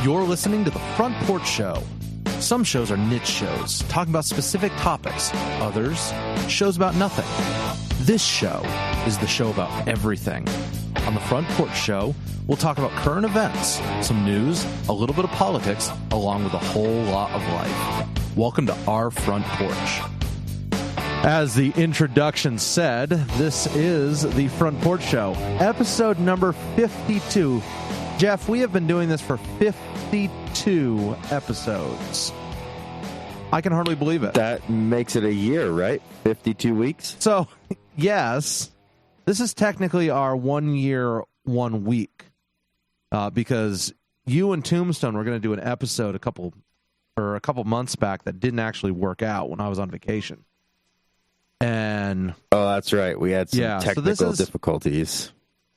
You're listening to The Front Porch Show. Some shows are niche shows, talking about specific topics. Others, shows about nothing. This show is the show about everything. On The Front Porch Show, we'll talk about current events, some news, a little bit of politics, along with a whole lot of life. Welcome to our Front Porch. As the introduction said, this is The Front Porch Show, episode number 52. Jeff, we have been doing this for 52 episodes. I can hardly believe it. That makes it a year, right? 52 weeks? So, yes, this is technically our 1 year, 1 week. Because you and Tombstone were going to do an episode a couple months back that didn't actually work out when I was on vacation. And that's right. We had some technical difficulties.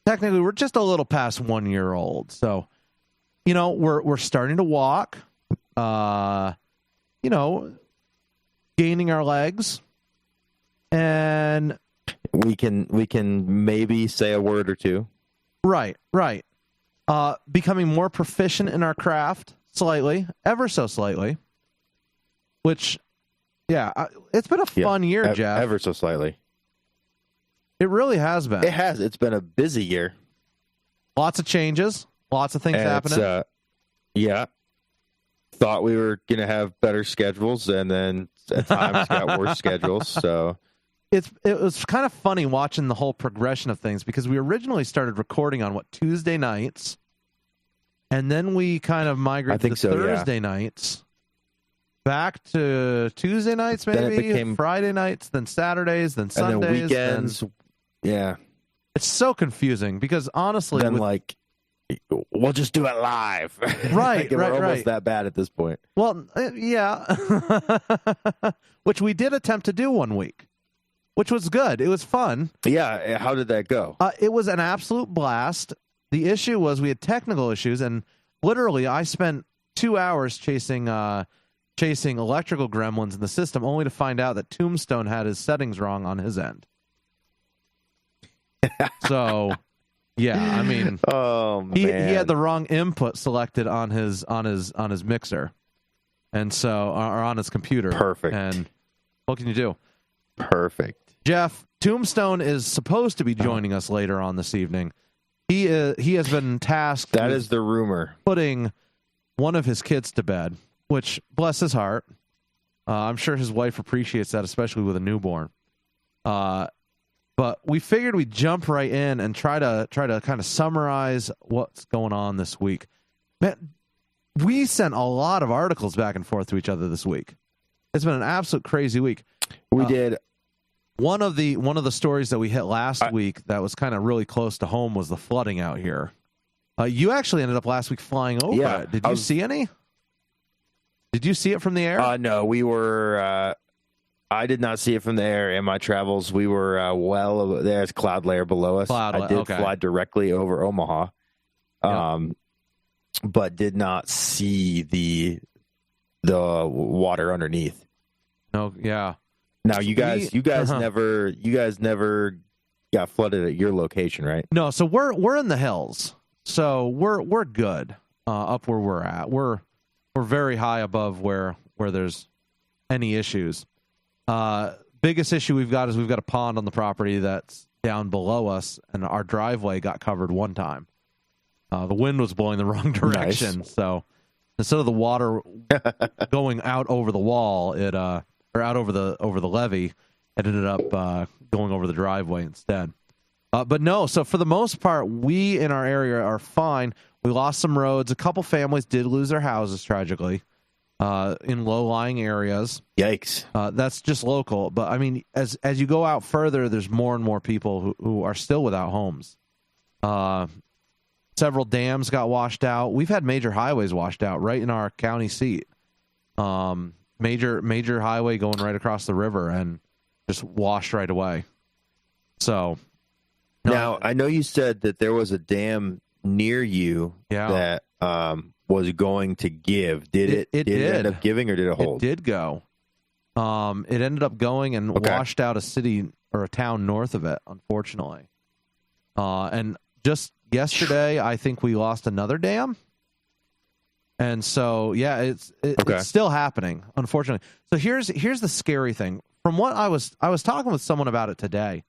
Technically, we're just a little past 1 year old. So, we're starting to walk, gaining our legs, and we can maybe say a word or two. Right. Becoming more proficient in our craft, slightly, ever so slightly, which, it's been a fun year, Jeff. Ever so slightly. It really has been. It has. It's been a busy year. Lots of changes. Lots of things happening. Thought we were going to have better schedules, and then at times got worse schedules. So it was kind of funny watching the whole progression of things, because we originally started recording on Tuesday nights, and then we kind of migrated to Thursday nights, back to Tuesday nights, maybe Friday nights, then Saturdays, then Sundays, and then weekends. Yeah, it's so confusing because honestly, then we'll just do it live. Right, we're almost that bad at this point. Well, yeah, which we did attempt to do 1 week, which was good. It was fun. Yeah, how did that go? It was an absolute blast. The issue was we had technical issues, and literally I spent 2 hours chasing electrical gremlins in the system, only to find out that Tombstone had his settings wrong on his end. So, yeah, I mean, he had the wrong input selected on his mixer, and so or on his computer. Perfect. And what can you do? Perfect. Jeff, Tombstone is supposed to be joining us later on this evening. He has been tasked. That is the rumor. Putting one of his kids to bed, which, bless his heart, I'm sure his wife appreciates that, especially with a newborn. But we figured we'd jump right in and try to kind of summarize what's going on this week. Man, we sent a lot of articles back and forth to each other this week. It's been an absolute crazy week. We did. One of the stories that we hit last week that was kind of really close to home was the flooding out here. You actually ended up last week flying over it. Did you see any? Did you see it from the air? No, we were. I did not see it from the air. In my travels, we were there's cloud layer below us. I did fly directly over Omaha, but did not see the water underneath. No, yeah. Now you guys never got flooded at your location, right? No, so we're in the hills, so we're good up where we're at. We're very high above where there's any issues. Biggest issue we've got is we've got a pond on the property that's down below us, and our driveway got covered one time. The wind was blowing the wrong direction, nice. So instead of the water going out over the wall, or out over the levee, it ended up going over the driveway instead. But no, so for the most part, we in our area are fine. We lost some roads. A couple families did lose their houses tragically. In low-lying areas. Yikes. That's just local. But, I mean, as you go out further, there's more and more people who are still without homes. Several dams got washed out. We've had major highways washed out right in our county seat. Major highway going right across the river and just washed right away. So. Now, I know you said that there was a dam near you that was going to give. Did it end up giving, or did it hold? It did go. It ended up going and washed out a city or a town north of it, unfortunately. And just yesterday, I think we lost another dam. And so, yeah, it's still happening, unfortunately. So here's the scary thing. From what I was talking with someone about it today.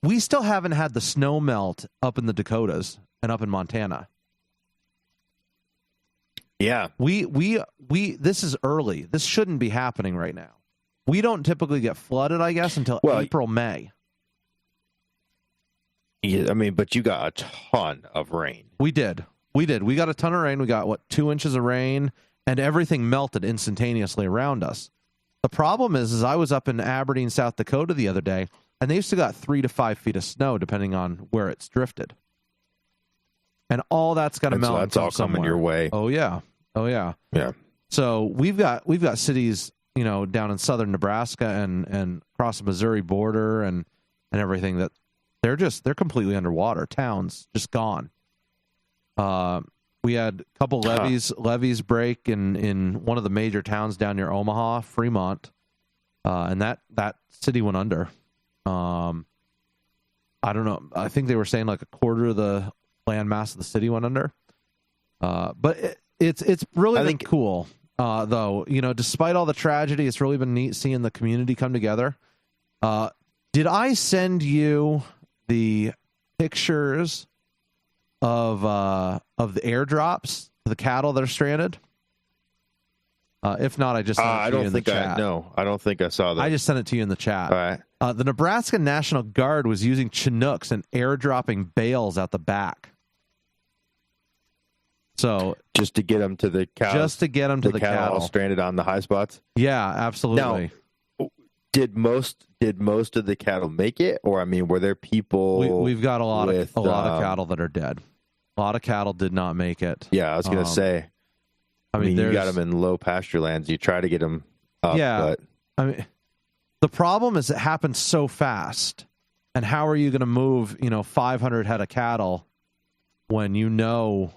We still haven't had the snow melt up in the Dakotas and up in Montana. Yeah. We this is early. This shouldn't be happening right now. We don't typically get flooded, I guess, until April, May. Yeah, I mean, but you got a ton of rain. We did. We got a ton of rain. We got 2 inches of rain, and everything melted instantaneously around us. The problem is I was up in Aberdeen, South Dakota the other day, and they've still got 3 to 5 feet of snow, depending on where it's drifted. And all that's got to melt. So that's all somewhere. Coming your way. Oh yeah. Yeah. So we've got cities, down in southern Nebraska and across the Missouri border and everything that they're completely underwater. Towns just gone. We had a couple levees break in one of the major towns down near Omaha, Fremont, and that city went under. I don't know. I think they were saying like a quarter of the landmass of the city went under. But it's really been cool, though. Despite all the tragedy, it's really been neat seeing the community come together. Did I send you the pictures of the airdrops to the cattle that are stranded? If not, I just sent it to you in the chat. I don't think I saw that. I just sent it to you in the chat. All right. The Nebraska National Guard was using Chinooks and airdropping bales out the back. So just to get them to the cows. Just to get them to the cattle all stranded on the high spots. Yeah, absolutely. Now, did most of the cattle make it, or I mean, were there people? We've got a lot of cattle that are dead. A lot of cattle did not make it. Yeah, I was going to say. I mean, you got them in low pasture lands. You try to get them up. Yeah, but I mean, the problem is it happens so fast. And how are you going to move, 500 head of cattle when everything's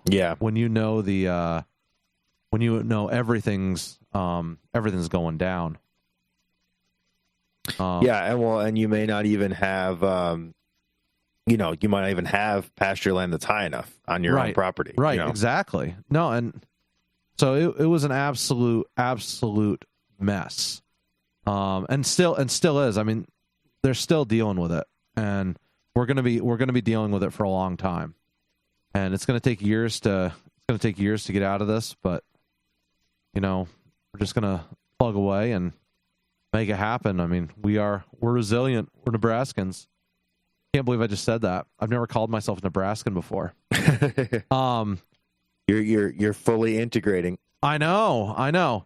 going down? And you may not even have, you might not even have pasture land that's high enough on your own property. Right, exactly. No, and so it was an absolute mess. And still is. I mean, they're still dealing with it, and we're gonna be dealing with it for a long time, and it's gonna take years to get out of this. But we're just gonna plug away and make it happen. I mean, we're resilient. We're Nebraskans. Can't believe I just said that. I've never called myself Nebraskan before. You're fully integrating. I know.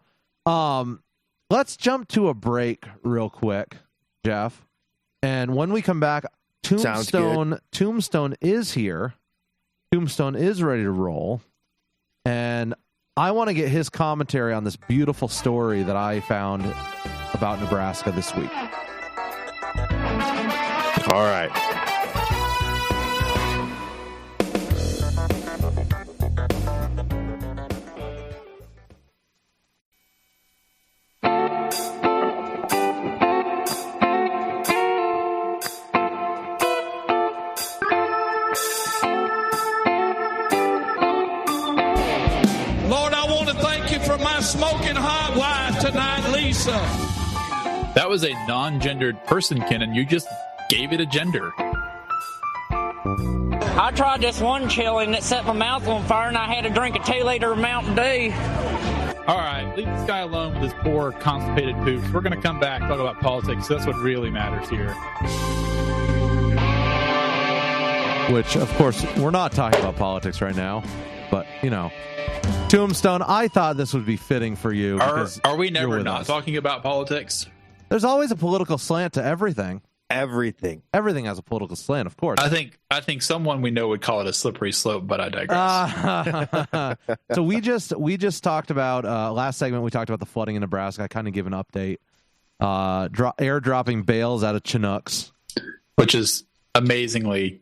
Let's jump to a break real quick, Jeff. And when we come back, Tombstone is here. Tombstone is ready to roll. And I want to get his commentary on this beautiful story that I found about Nebraska this week. All right. Smoking hot wife tonight, Lisa. That was a non-gendered person, Ken, and you just gave it a gender. I tried this one chili that set my mouth on fire, and I had to drink a 2-liter of Mountain Dew. All right, leave this guy alone with his poor constipated poops. We're going to come back and talk about politics. That's what really matters here. Which, of course, we're not talking about politics right now, but, Tombstone, I thought this would be fitting for you. Are we never not talking about politics? There's always a political slant to everything. Everything has a political slant, of course. I think someone we know would call it a slippery slope, but I digress. So we just talked about last segment. We talked about the flooding in Nebraska. I kind of give an update. Airdropping bales out of Chinooks, which is amazingly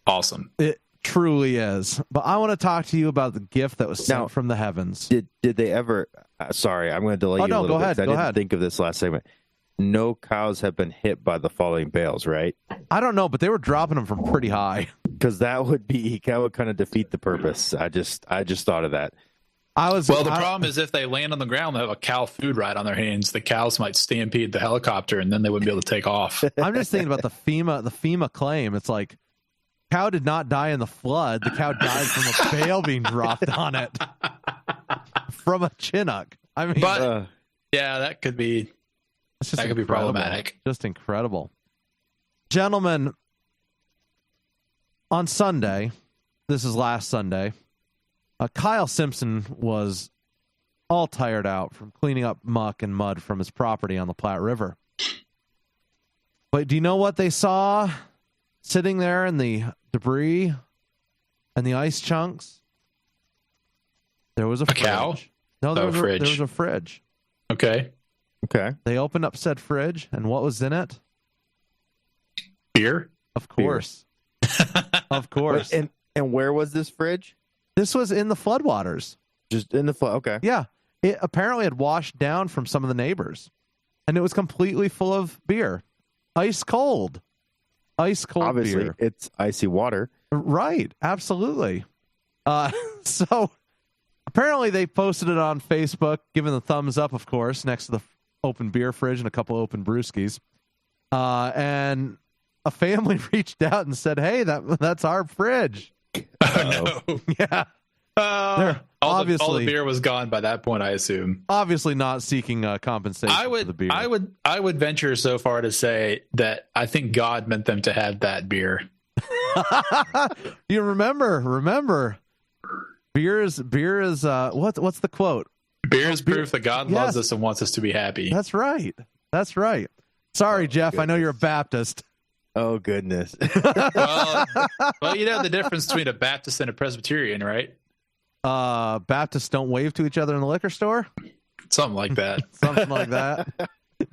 awesome. It truly is. But I want to talk to you about the gift that was sent from the heavens. Did they ever? Sorry, I'm going to delay you a little bit. I didn't think of this last segment. no cows have been hit by the falling bales, right? I don't know, but they were dropping them from pretty high. Because that would kind of defeat the purpose. I just thought of that. The problem is if they land on the ground, they have a cow food right on their hands. The cows might stampede the helicopter, and then they wouldn't be able to take off. I'm just thinking about the FEMA claim. It's like, cow did not die in the flood. The cow died from a bale being dropped on it from a Chinook. I mean, but yeah, that could be problematic. Just incredible, gentlemen. On Sunday, this is last Sunday, Kyle Simpson was all tired out from cleaning up muck and mud from his property on the Platte River. But do you know what they saw sitting there in the debris and the ice chunks? There was a fridge. Cow? No, there was a fridge. Okay. They opened up said fridge, and what was in it? Beer? Of course. Of course. And where was this fridge? This was in the floodwaters. Just in the flood. Okay. Yeah. It apparently had washed down from some of the neighbors, and it was completely full of beer. Ice cold Obviously, beer. It's icy water. Right. Absolutely. So apparently they posted it on Facebook, giving the thumbs up, of course, next to the open beer fridge and a couple open brewskis. And a family reached out and said, "Hey, that's our fridge." Oh, no. Yeah. All the beer was gone by that point, I assume. Obviously not seeking compensation for the beer. I would venture so far to say that I think God meant them to have that beer. You remember beer is what's the quote? Beer is proof that God loves us and wants us to be happy. That's right. Sorry, Jeff. Goodness. I know you're a Baptist. Oh, goodness. well, you know the difference between a Baptist and a Presbyterian, right? Baptists don't wave to each other in the liquor store? Something like that. Something like that.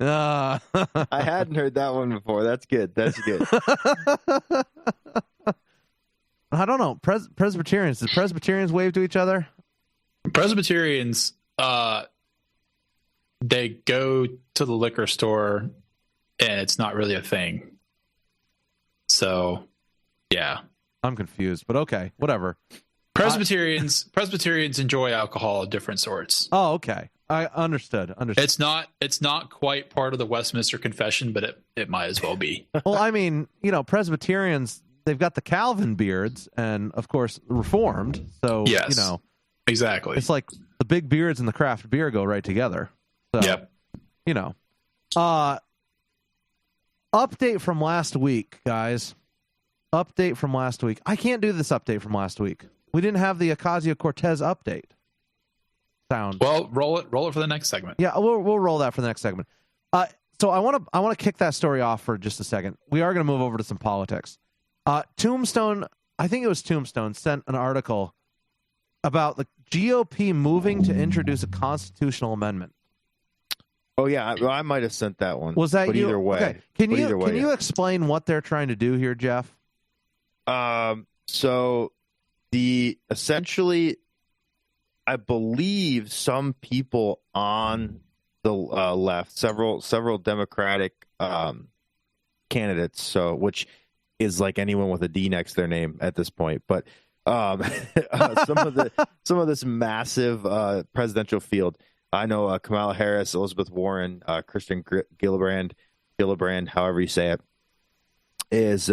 I hadn't heard that one before. That's good. I don't know. Presbyterians. Did Presbyterians wave to each other? Presbyterians, they go to the liquor store, and it's not really a thing. So, yeah. I'm confused, but okay, whatever. Presbyterians enjoy alcohol of different sorts. Oh, okay. I understood. It's not quite part of the Westminster Confession, but it might as well be. Well, I mean, Presbyterians, they've got the Calvin beards and, of course, Reformed. So, yes, exactly. It's like the big beards and the craft beer go right together. So, yep. Update from last week, guys. Update from last week. I can't do this update from last week. We didn't have the Ocasio Cortez update. Sound. Well, roll it for the next segment. Yeah, we'll roll that for the next segment. So I want to kick that story off for just a second. We are going to move over to some politics. Tombstone, I think it was Tombstone, sent an article about the GOP moving to introduce a constitutional amendment. Oh yeah, I might have sent that one. Was that but you? Either way, okay. Can you explain what they're trying to do here, Jeff? So essentially, I believe some people on the left, several Democratic candidates, so which is like anyone with a D next to their name at this point, but some of this massive presidential field. I know Kamala Harris, Elizabeth Warren, Kristen Gillibrand, however you say it, is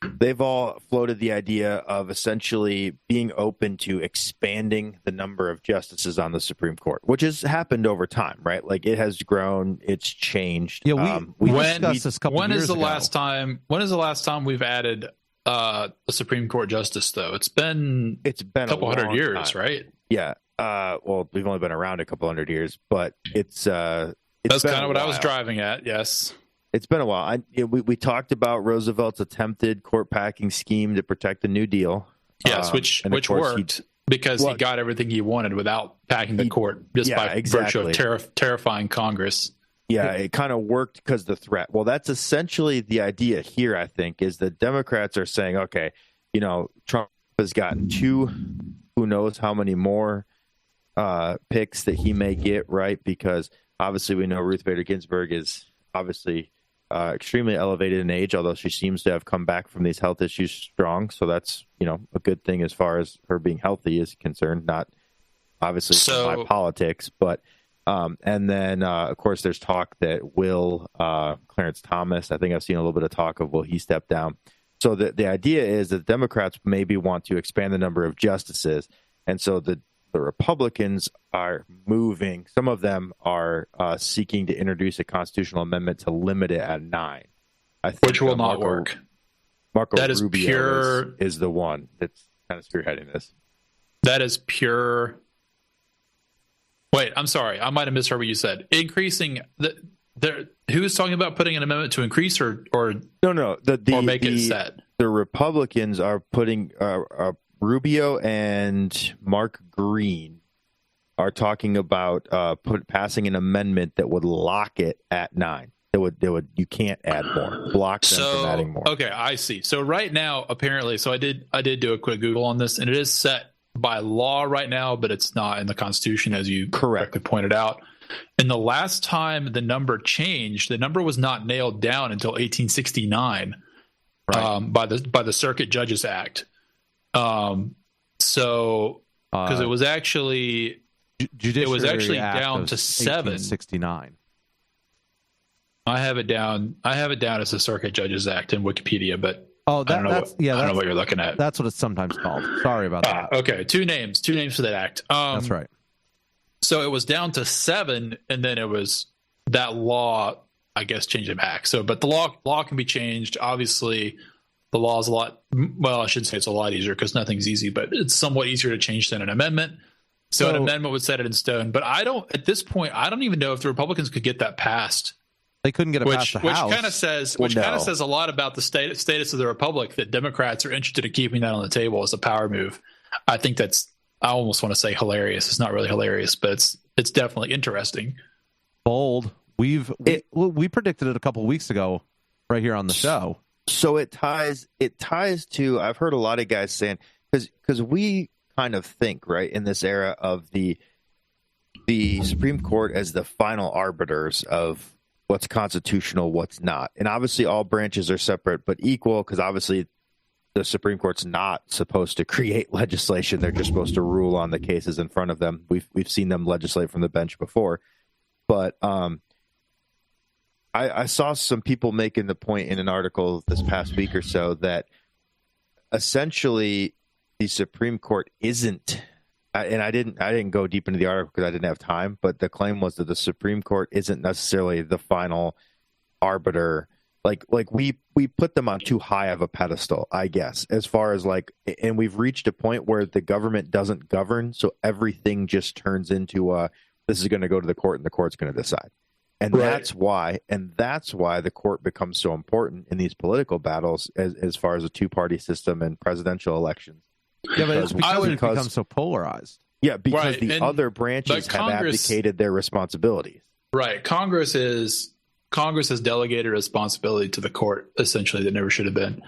they've all floated the idea of essentially being open to expanding the number of justices on the Supreme Court, which has happened over time, right? Like it has grown, it's changed. Yeah, we discussed this a couple years ago. When is the last time we've added a Supreme Court justice, though? It's been a couple hundred years, time. right? Yeah. Well, we've only been around a couple hundred years, but it's that's kind of what I was driving at. Yes, it's been a while. We talked about Roosevelt's attempted court packing scheme to protect the New Deal. Yes, which worked because he got everything he wanted without packing the court by virtue of terrifying Congress. Yeah, it kind of worked because the threat. Well, that's essentially the idea here. I think is that Democrats are saying, okay, Trump has gotten two, who knows how many more picks that he may get, right? Because Obviously, we know Ruth Bader Ginsburg is obviously extremely elevated in age, although she seems to have come back from these health issues strong. So that's, a good thing as far as her being healthy is concerned, not obviously by politics. But and then, of course, there's talk that will Clarence Thomas, I think I've seen a little bit of talk of will he step down. So the idea is that Democrats maybe want to expand the number of justices. And so the Republicans are moving. Some of them are seeking to introduce a constitutional amendment to limit it at 9. I think which will not work. Marco that is Rubio pure. Is the one that's kind of spearheading this. That is pure. Wait, I'm sorry. I might have misheard what you said. Increasing who's talking about putting an amendment to increase or no or make it set? The Republicans are putting Rubio and Mark Green are talking about passing an amendment that would lock it at 9. It would you can't add more. Block them from adding more. Okay, I see. So right now, apparently, so I did do a quick Google on this, and it is set by law right now, but it's not in the Constitution, as you correctly pointed out. And the last time the number changed, the number was not nailed down until 1869 by the Circuit Judges Act. So because it was actually down to 7. 1869. I have it down as the Circuit Judges Act in Wikipedia, but I don't know what you're looking at. That's what it's sometimes called. Sorry about that. Okay, two names for that act. That's right. So it was down to 7, and then it was that law, I guess, changed it back. So, but the law can be changed. Obviously, the law is a lot. Well, I shouldn't say it's a lot easier because nothing's easy, but it's somewhat easier to change than an amendment. So an amendment would set it in stone. But at this point, I don't even know if the Republicans could get that passed. They couldn't get it past the House. Which kind of says a lot about the status of the Republic, that Democrats are interested in keeping that on the table as a power move. I think I almost want to say hilarious. It's not really hilarious, but it's definitely interesting. Bold. We predicted it a couple of weeks ago right here on the show. So it ties to, I've heard a lot of guys saying, because we kind of think, right, in this era of the Supreme Court as the final arbiters of what's constitutional, what's not. And obviously all branches are separate but equal, because obviously the Supreme Court's not supposed to create legislation. They're just supposed to rule on the cases in front of them. We've seen them legislate from the bench before. But I saw some people making the point in an article this past week or so that essentially the Supreme Court isn't, and I didn't go deep into the article because I didn't have time, but the claim was that the Supreme Court isn't necessarily the final arbiter. Like we put them on too high of a pedestal, I guess, as far as and we've reached a point where the government doesn't govern, so everything just turns into this is going to go to the court and the court's going to decide. And that's why the court becomes so important in these political battles as far as a two-party system and presidential elections. Yeah, but it's because it becomes so polarized. Yeah, because the other branches have abdicated their responsibilities. Right. Congress has delegated responsibility to the court, essentially, that never should have been.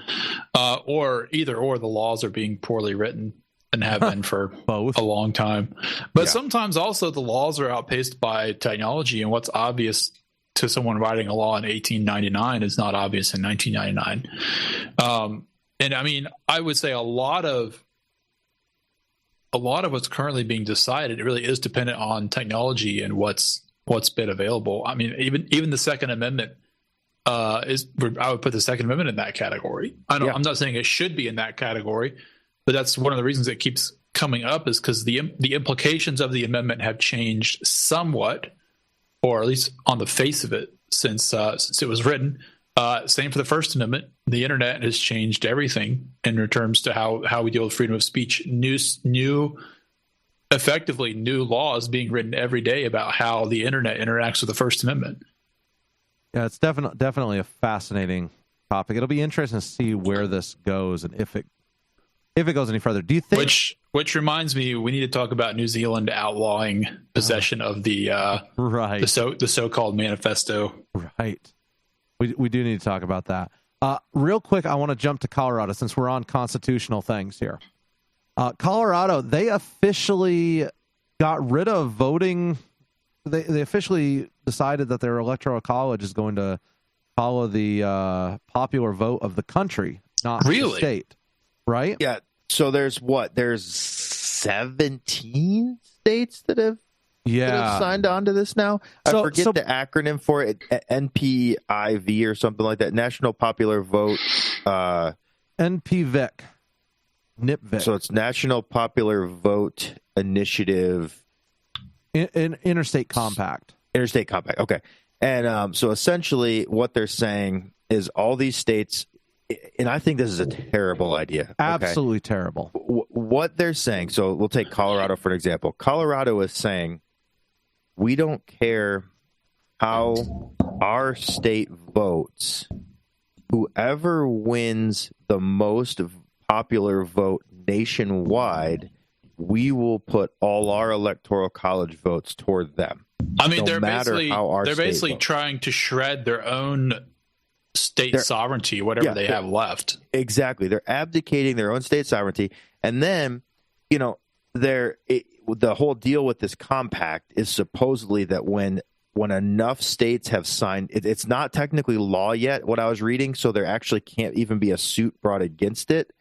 Or the laws are being poorly written and have been for both a long time. But sometimes also the laws are outpaced by technology, and what's obvious to someone writing a law in 1899 is not obvious in 1999. And I mean, I would say a lot of what's currently being decided, it really is dependent on technology and what's been available. I mean, even the Second Amendment I would put the Second Amendment in that category. I'm not saying it should be in that category, but that's one of the reasons it keeps coming up, is because the implications of the amendment have changed somewhat, or at least on the face of it, since it was written. Same for the First Amendment. The internet has changed everything in terms to how we deal with freedom of speech. Effectively new laws being written every day about how the internet interacts with the First Amendment. Yeah, it's definitely a fascinating topic. It'll be interesting to see where this goes and if it goes any further. Do you think? Which reminds me, we need to talk about New Zealand outlawing possession of the so-called manifesto. Right. We do need to talk about that. Real quick, I want to jump to Colorado since we're on constitutional things here. Colorado, they officially got rid of voting they officially decided that their electoral college is going to follow the popular vote of the country, not the state, right? Yeah. So there's 17 states that have signed on to this now. I forget the acronym for it, NPIV or something like that. National Popular Vote. NPVIC. NPVIC. So it's National Popular Vote Initiative. Interstate Compact. Interstate Compact. Okay. And so essentially what they're saying is all these states, and I think this is a terrible idea. Absolutely terrible. What they're saying, so we'll take Colorado for an example. Colorado is saying, we don't care how our state votes. Whoever wins the most popular vote nationwide, we will put all our electoral college votes toward them. I mean, they're basically trying to shred their own state sovereignty, whatever they have left. Exactly. They're abdicating their own state sovereignty. And then, the whole deal with this compact is supposedly that when enough states have signed, it's not technically law yet, what I was reading, so there actually can't even be a suit brought against it,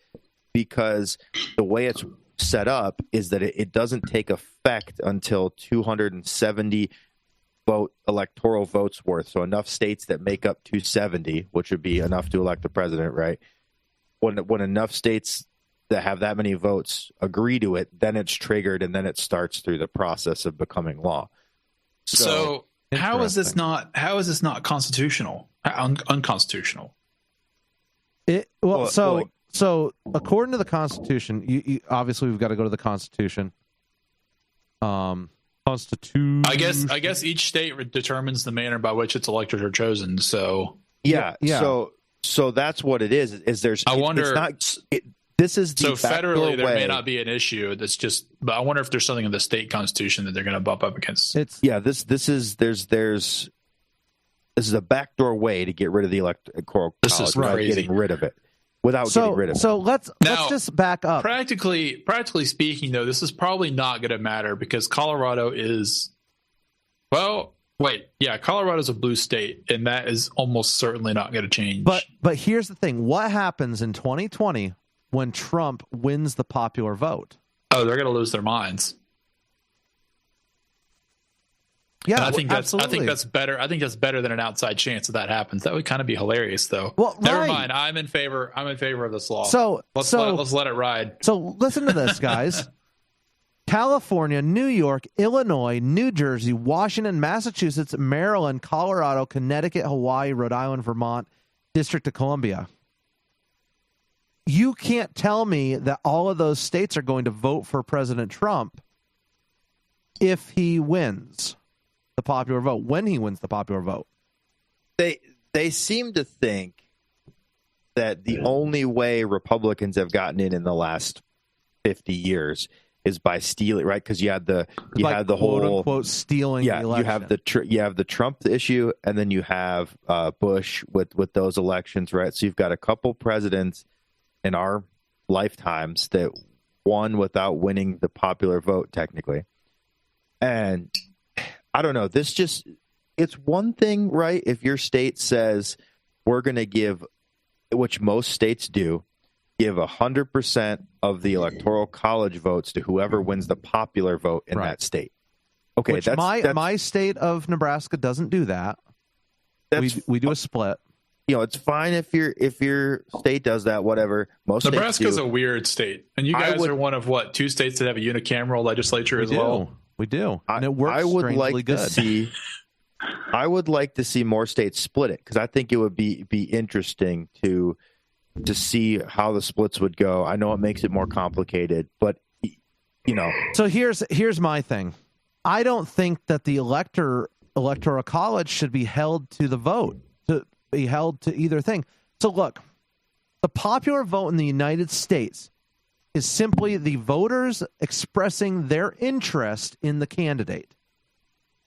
because the way it's set up is that it doesn't take effect until 270 electoral votes worth. So enough states that make up 270, which would be enough to elect the president, right? When enough states that have that many votes agree to it, then it's triggered, and then it starts through the process of becoming law. So how is this not constitutional? Unconstitutional? So according to the Constitution, you obviously we've got to go to the Constitution. Constitution. I guess each state determines the manner by which its electors are chosen. So yeah. So that's what it is. There's? I wonder. This is the federally there way. May not be an issue. That's just. But I wonder if there's something in the state constitution that they're going to bump up against. This is a backdoor way to get rid of the electoral college. This is crazy. Getting rid of it. Getting rid of it. So let's just back up. Practically speaking, though, this is probably not going to matter because Colorado is, Colorado's a blue state, and that is almost certainly not going to change. But here's the thing: what happens in 2020 when Trump wins the popular vote? Oh, they're going to lose their minds. Yeah, and I think absolutely. that's better. I think that's better than an outside chance that happens. That would kind of be hilarious, though. Well, never mind. I'm in favor of this law. So let's let it ride. So listen to this, guys. California, New York, Illinois, New Jersey, Washington, Massachusetts, Maryland, Colorado, Connecticut, Hawaii, Rhode Island, Vermont, District of Columbia. You can't tell me that all of those states are going to vote for President Trump if he wins the popular vote, when he wins the popular vote. They seem to think that the only way Republicans have gotten in the last 50 years is by stealing, right? Because you had the whole quote unquote stealing. Yeah, the election. you have the Trump issue, and then you have Bush with those elections, right? So you've got a couple presidents in our lifetimes that won without winning the popular vote, technically. And I don't know. It's one thing, right? If your state says we're going to give, which most states do, give 100% of the electoral college votes to whoever wins the popular vote in that state. Okay, which my state of Nebraska doesn't do that. We do a split. It's fine if your state does that. Whatever. Most Nebraska's a weird state, and you guys are one of two states that have a unicameral legislature as well. We do, and it works. I would like to see more states split it, because I think it would be interesting to see how the splits would go. I know it makes it more complicated, but So here's my thing. I don't think that the electoral college should be held to the vote, to be held to either thing. So look, the popular vote in the United States is simply the voters expressing their interest in the candidate.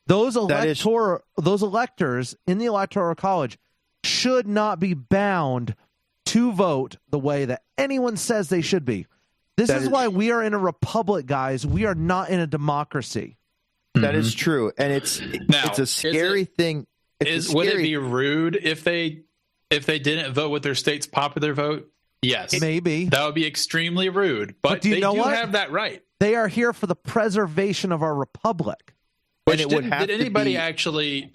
Those electors in the electoral college should not be bound to vote the way that anyone says they should be. This is why we are in a republic, guys. We are not in a democracy. That is true, and it's a scary thing. Would it be rude if they didn't vote with their state's popular vote? Yes, maybe that would be extremely rude. But do you know what? Have that right. They are here for the preservation of our republic. Did anybody actually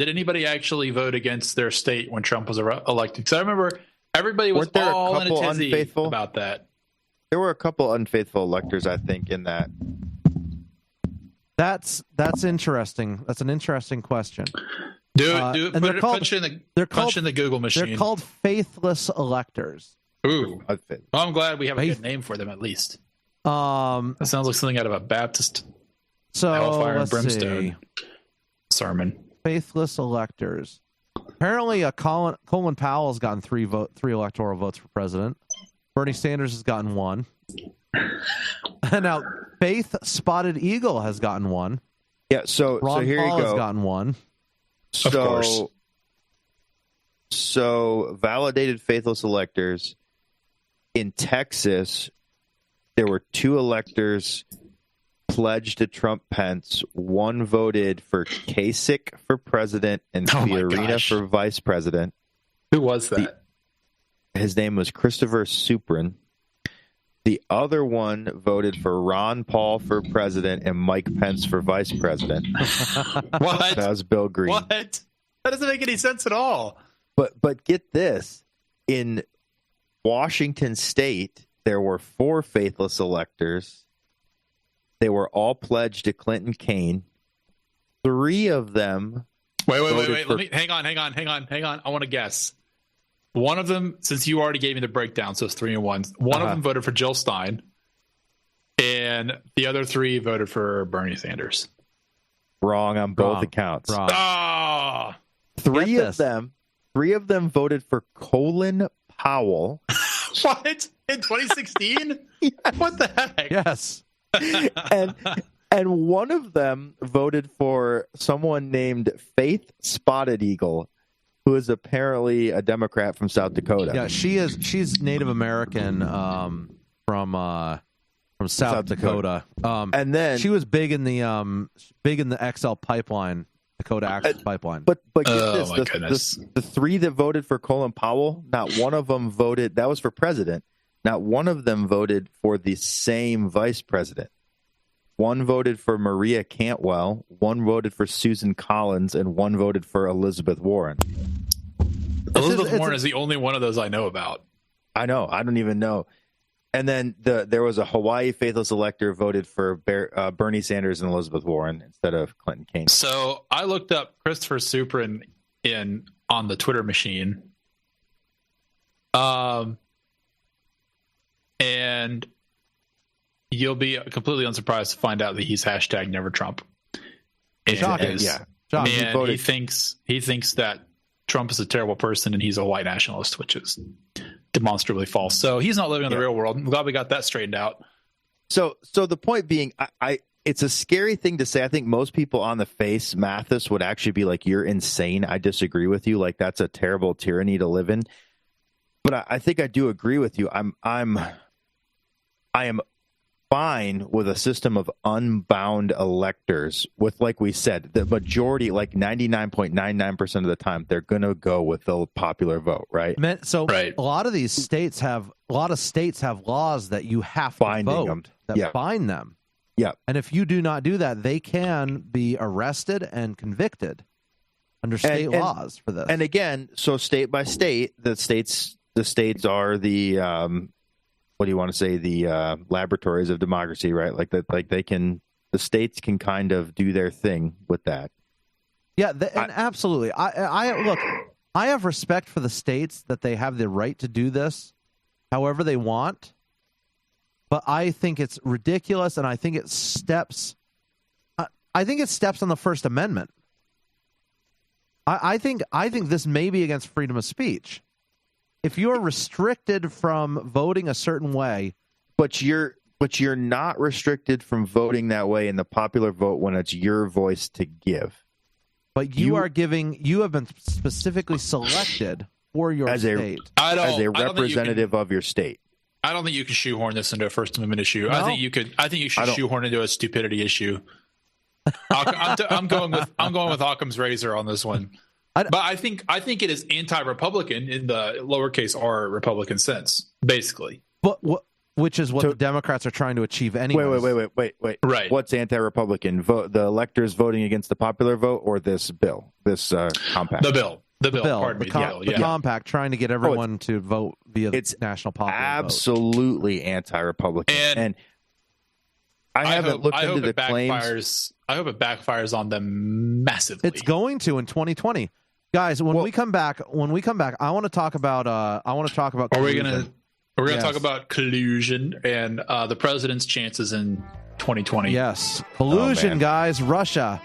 vote against their state when Trump was elected? Because I remember everybody was all in a tizzy about that. There were a couple unfaithful electors, I think, in that. That's interesting. That's an interesting question. Do it. Punch in the Google machine. They're called faithless electors. Ooh, well, I'm glad we have a good name for them at least. That sounds like something out of a Baptist hellfire and brimstone sermon. Faithless electors. Apparently, Colin Powell has gotten three electoral votes for president. Bernie Sanders has gotten one. And now Faith Spotted Eagle has gotten one. Yeah, so here Paul you go. Has gotten one. Of course. So validated faithless electors in Texas, there were 2 electors pledged to Trump Pence. One voted for Kasich for president and Fiorina for vice president. Who was that? His name was Christopher Suprin. The other one voted for Ron Paul for president and Mike Pence for vice president. What? That was Bill Green. What? That doesn't make any sense at all. But get this. In Washington State, there were 4 faithless electors. They were all pledged to Clinton Kane. 3 of them. Wait. Let me hang on. I want to guess. One of them, since you already gave me the breakdown, so it's 3 and 1. One of them voted for Jill Stein, and the other 3 voted for Bernie Sanders. Wrong on both accounts. Wrong. Oh, 3 of them voted for Colin Powell. What? In 2016? Yes. What the heck? Yes. and one of them voted for someone named Faith Spotted Eagle, who is apparently a Democrat from South Dakota. Yeah, she's Native American from South Dakota. And then she was big in the XL pipeline, Dakota Access Pipeline. But get this, the 3 that voted for Colin Powell, not one of them voted, that was for president, not one of them voted for the same vice president. One voted for Maria Cantwell, one voted for Susan Collins, and one voted for Elizabeth Warren. Elizabeth Warren is the only one of those I know about. I know. I don't even know. And then there was a Hawaii faithless elector voted for Bernie Sanders and Elizabeth Warren instead of Clinton Kane. So I looked up Christopher Suprin on the Twitter machine. And you'll be completely unsurprised to find out that he's hashtag Never Trump. Shocking. Shocking. And he thinks that Trump is a terrible person and he's a white nationalist, which is demonstrably false. So he's not living in the real world. I'm glad we got that straightened out. So the point being, it's a scary thing to say. I think most people on the face, Mathis, would actually be like, "You're insane. I disagree with you. Like, that's a terrible tyranny to live in." But I think I do agree with you. I am fine with a system of unbound electors with, like we said, the majority, like 99.99% of the time, they're going to go with the popular vote, right? So right. A lot of states have laws that you have to vote that bind them. Yeah. And if you do not do that, they can be arrested and convicted under state laws for this. And again, so state by state, the states are the what do you want to say, the laboratories of democracy, right? Like that, like the states can kind of do their thing with that. Yeah, absolutely. I have respect for the states that they have the right to do this however they want, but I think it's ridiculous, and I think it steps on the First Amendment. I think this may be against freedom of speech. If you're restricted from voting a certain way, but you're not restricted from voting that way in the popular vote when it's your voice to give. But you have been specifically selected for your state as a representative of your state. I don't think you can shoehorn this into a First Amendment issue. No? I think you should shoehorn into a stupidity issue. I'm going with Occam's razor on this one. But I think it is anti-Republican in the lowercase r Republican sense, basically. But which is what the Democrats are trying to achieve anyway. Wait. Right. What's anti-Republican? Vote the electors voting against the popular vote, or this bill, this compact? The bill. The compact, trying to get everyone to vote via the national popular vote. Absolutely anti-Republican. And I haven't looked into the claims. I hope it backfires on them massively. It's going to in 2020, guys. When we come back, I want to talk about. Collusion. We're going to talk about collusion and the president's chances in 2020. Yes, collusion, guys. Russia.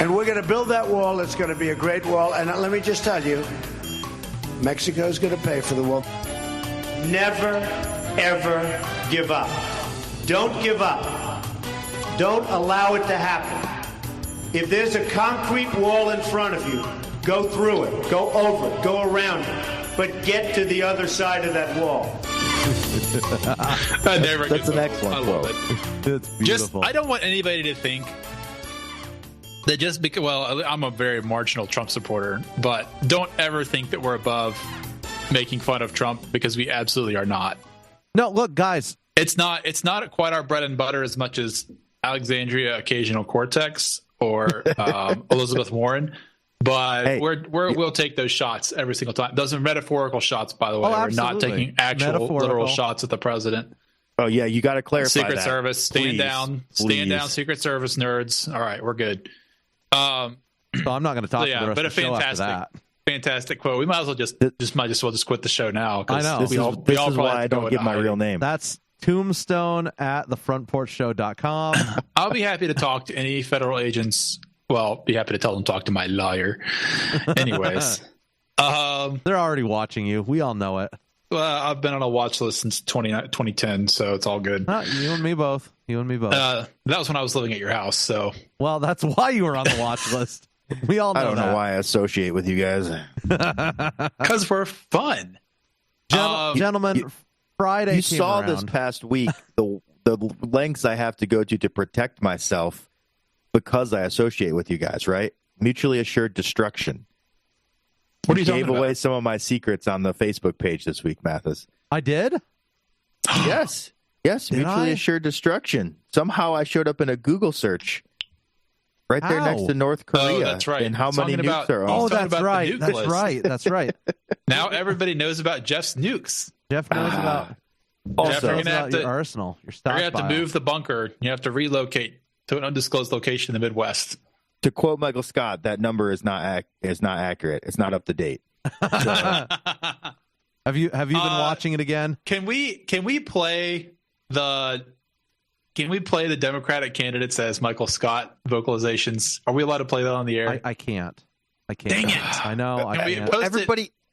And we're going to build that wall. It's going to be a great wall. And let me just tell you, Mexico's going to pay for the wall. Never, ever give up. Don't give up. Don't allow it to happen. If there's a concrete wall in front of you, go through it, go over it, go around it, but get to the other side of that wall. That's an excellent quote. It's beautiful. I don't want anybody to think that just because, I'm a very marginal Trump supporter, but don't ever think that we're above making fun of Trump, because we absolutely are not. No, look, guys, it's not quite our bread and butter as much as Alexandria Ocasio-Cortez or Elizabeth Warren, but we'll take those shots every single time. Those are metaphorical shots, by the way. We're not taking actual literal shots at the president. Oh yeah, you got to clarify. Secret Service, stand down, Secret Service nerds. All right, we're good. So I'm not going to talk to the rest of the show after that. Fantastic quote. We might as well just quit the show now. I know. This is why I don't give my real name. That's Tombstone at thefrontporchshow.com. I'll be happy to talk to any federal agents. Well, be happy to tell them talk to my lawyer. Anyways, they're already watching you. We all know it. Well, I've been on a watch list since 2010, so it's all good. You and me both. That was when I was living at your house. So, well, that's why you were on the watch list. We all know. I don't know why I associate with you guys. Because we're fun, gentlemen. Friday. You saw this past week the lengths I have to go to protect myself because I associate with you guys. Right? Mutually assured destruction. What are you talking about? Gave away some of my secrets on the Facebook page this week, Mathis. I did? Yes. Mutually assured destruction. Somehow I showed up in a Google search right there next to North Korea. Oh, that's right. And how many nukes are on. Oh, that's right. That's right. Now everybody knows about Jeff's nukes. Jeff knows about your arsenal, your stockpile. You're going to have to move the bunker. You have to relocate to an undisclosed location in the Midwest. To quote Michael Scott, that number is not accurate. It's not up to date. So. Have you been watching it again? Can we play the Democratic candidates as Michael Scott vocalizations? Are we allowed to play that on the air? I can't. Dang it! I know.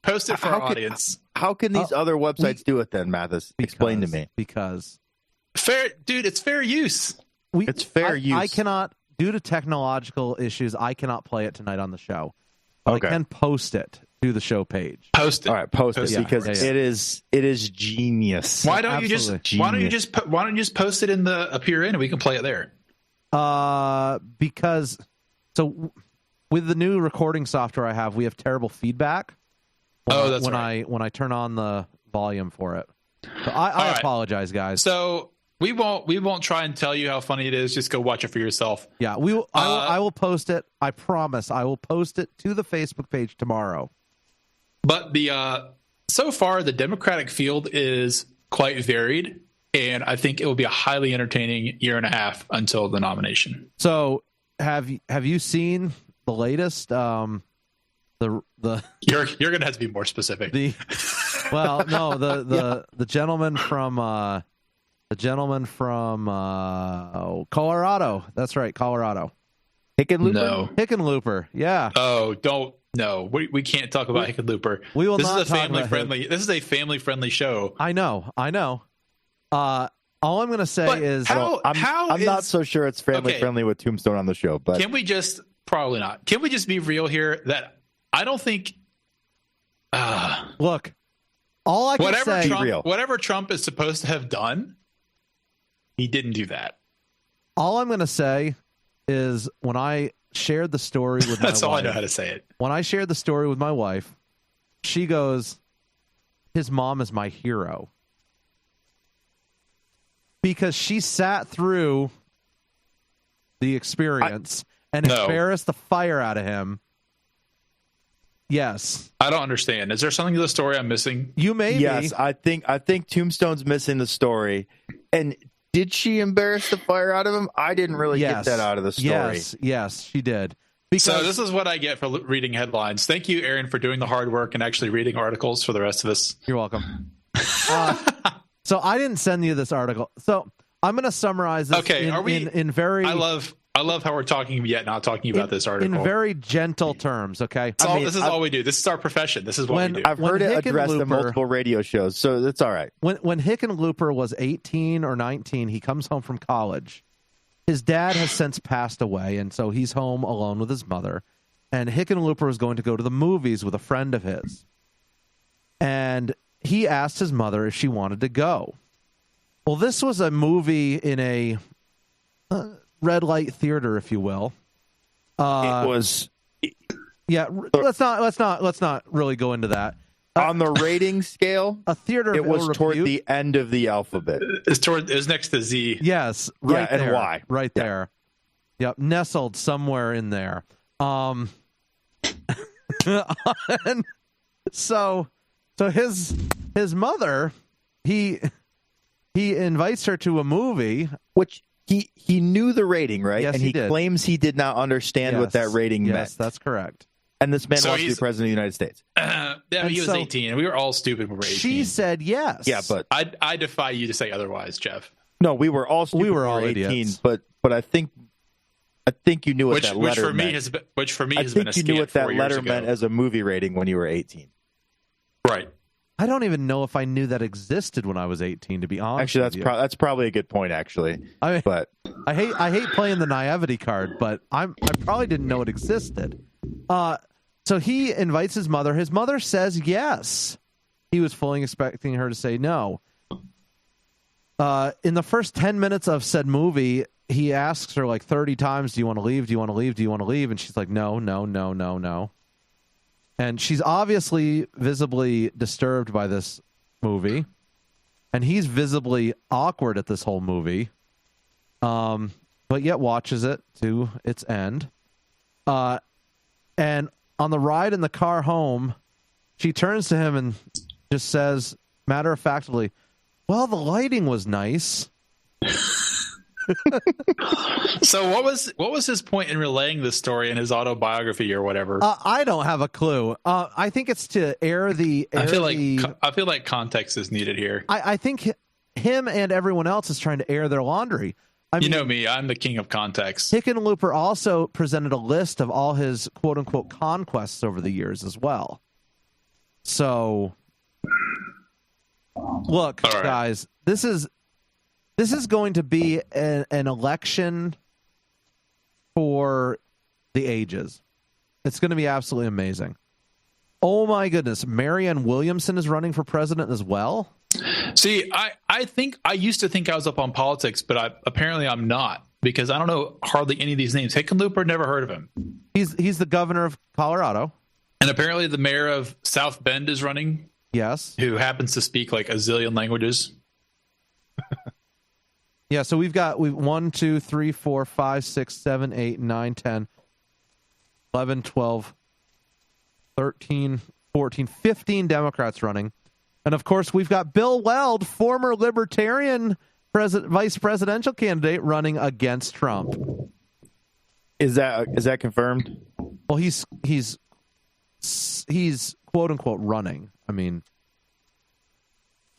Post it for our audience. How can these other websites do it then, Mathis? Explain to me. Because it's fair use. It's fair use. I cannot. Due to technological issues, I cannot play it tonight on the show. Okay. I can post it to the show page. All right, post it because it is genius. Why don't you just post it in the up here and we can play it there? Because with the new recording software I have, we have terrible feedback. When I turn on the volume for it. So I apologize, guys. So we won't try and tell you how funny it is. Just go watch it for yourself. Yeah, I will post it. I promise. I will post it to the Facebook page tomorrow. But so far the Democratic field is quite varied, and I think it will be a highly entertaining year and a half until the nomination. So have you seen the latest? You're gonna have to be more specific. The gentleman from. The gentleman from Colorado. That's right, Colorado. Hickenlooper? No. Hickenlooper, yeah. Oh, we can't talk about Hickenlooper. We will this not is a family friendly. This is a family friendly show. I know. All I'm going to say is I'm not so sure it's family friendly with Tombstone on the show, but can we just probably not? Can we just be real here that I don't think look, all I can say whatever Trump is supposed to have done, he didn't do that. All I'm going to say is when I shared the story with my That's all wife, I know how to say it. When I shared the story with my wife, she goes, his mom is my hero. Because she sat through the experience and embarrassed the fire out of him. Yes. I don't understand. Is there something to the story I'm missing? You may be. Yes, I think Tombstone's missing the story. And did she embarrass the fire out of him? I didn't really get that out of the story. Yes, she did. So this is what I get for reading headlines. Thank you, Aaron, for doing the hard work and actually reading articles for the rest of us. You're welcome. So I didn't send you this article. So I'm going to summarize this in very... I love how we're talking yet not talking about this article. In very gentle terms, okay? This is all we do. This is our profession. This is what we do. I've heard it addressed in multiple radio shows, so it's all right. When Hickenlooper was 18 or 19, he comes home from college. His dad has since passed away, and so he's home alone with his mother. And Hickenlooper was going to go to the movies with a friend of his. And he asked his mother if she wanted to go. Well, this was a movie in a red light theater, if you will. It was. Yeah, let's not really go into that. On the rating scale, a theater. It was toward the end of the alphabet. It was next to Z. Yes, right there, and Y, right there. Yep, nestled somewhere in there. And so his mother, he invites her to a movie, which he knew the rating, right? Yes, and he did. Claims he did not understand what that rating meant. Yes, that's correct. And this man wants to be president of the United States. He was 18, and we were all stupid when we were 18. She said yes. Yeah, but I defy you to say otherwise, Jeff. No, we were all stupid. We were all 18, idiots. but I think you knew what that letter meant. Which for me has been a I think you knew what that letter meant as a movie rating when you were 18. Right. I don't even know if I knew that existed when I was 18. To be honest, actually, that's probably a good point. Actually, but I hate playing the naivety card, but I probably didn't know it existed. So he invites his mother. His mother says yes. He was fully expecting her to say no. In the first 10 minutes of said movie, he asks her like 30 times, "Do you want to leave? Do you want to leave? Do you want to leave?" And she's like, "No, no, no, no, no." And she's obviously visibly disturbed by this movie. And he's visibly awkward at this whole movie. But yet watches it to its end. And on the ride in the car home, she turns to him and just says, matter-of-factly, "Well, the lighting was nice." So what was his point in relaying this story in his autobiography or whatever? I don't have a clue. I think it's to air the. I feel like context is needed here. I think him and everyone else is trying to air their laundry. I mean, you know me, I'm the king of context. Hickenlooper also presented a list of all his quote unquote conquests over the years as well. So, look, guys, this is going to be an election for the ages. It's going to be absolutely amazing. Oh my goodness, Marianne Williamson is running for president as well. See, I think I used to think I was up on politics, but apparently I'm not, because I don't know hardly any of these names. Hickenlooper, never heard of him. He's the governor of Colorado. And apparently the mayor of South Bend is running. Yes. Who happens to speak like a zillion languages. Yeah, so we've 1, 2, 3, 4, 5, 6, 7, 8, 9, 10, 11, 12, 13, 14, 15 Democrats running. And of course, we've got Bill Weld, former Libertarian vice presidential candidate, running against Trump. Is that confirmed? Well, he's quote unquote running. I mean,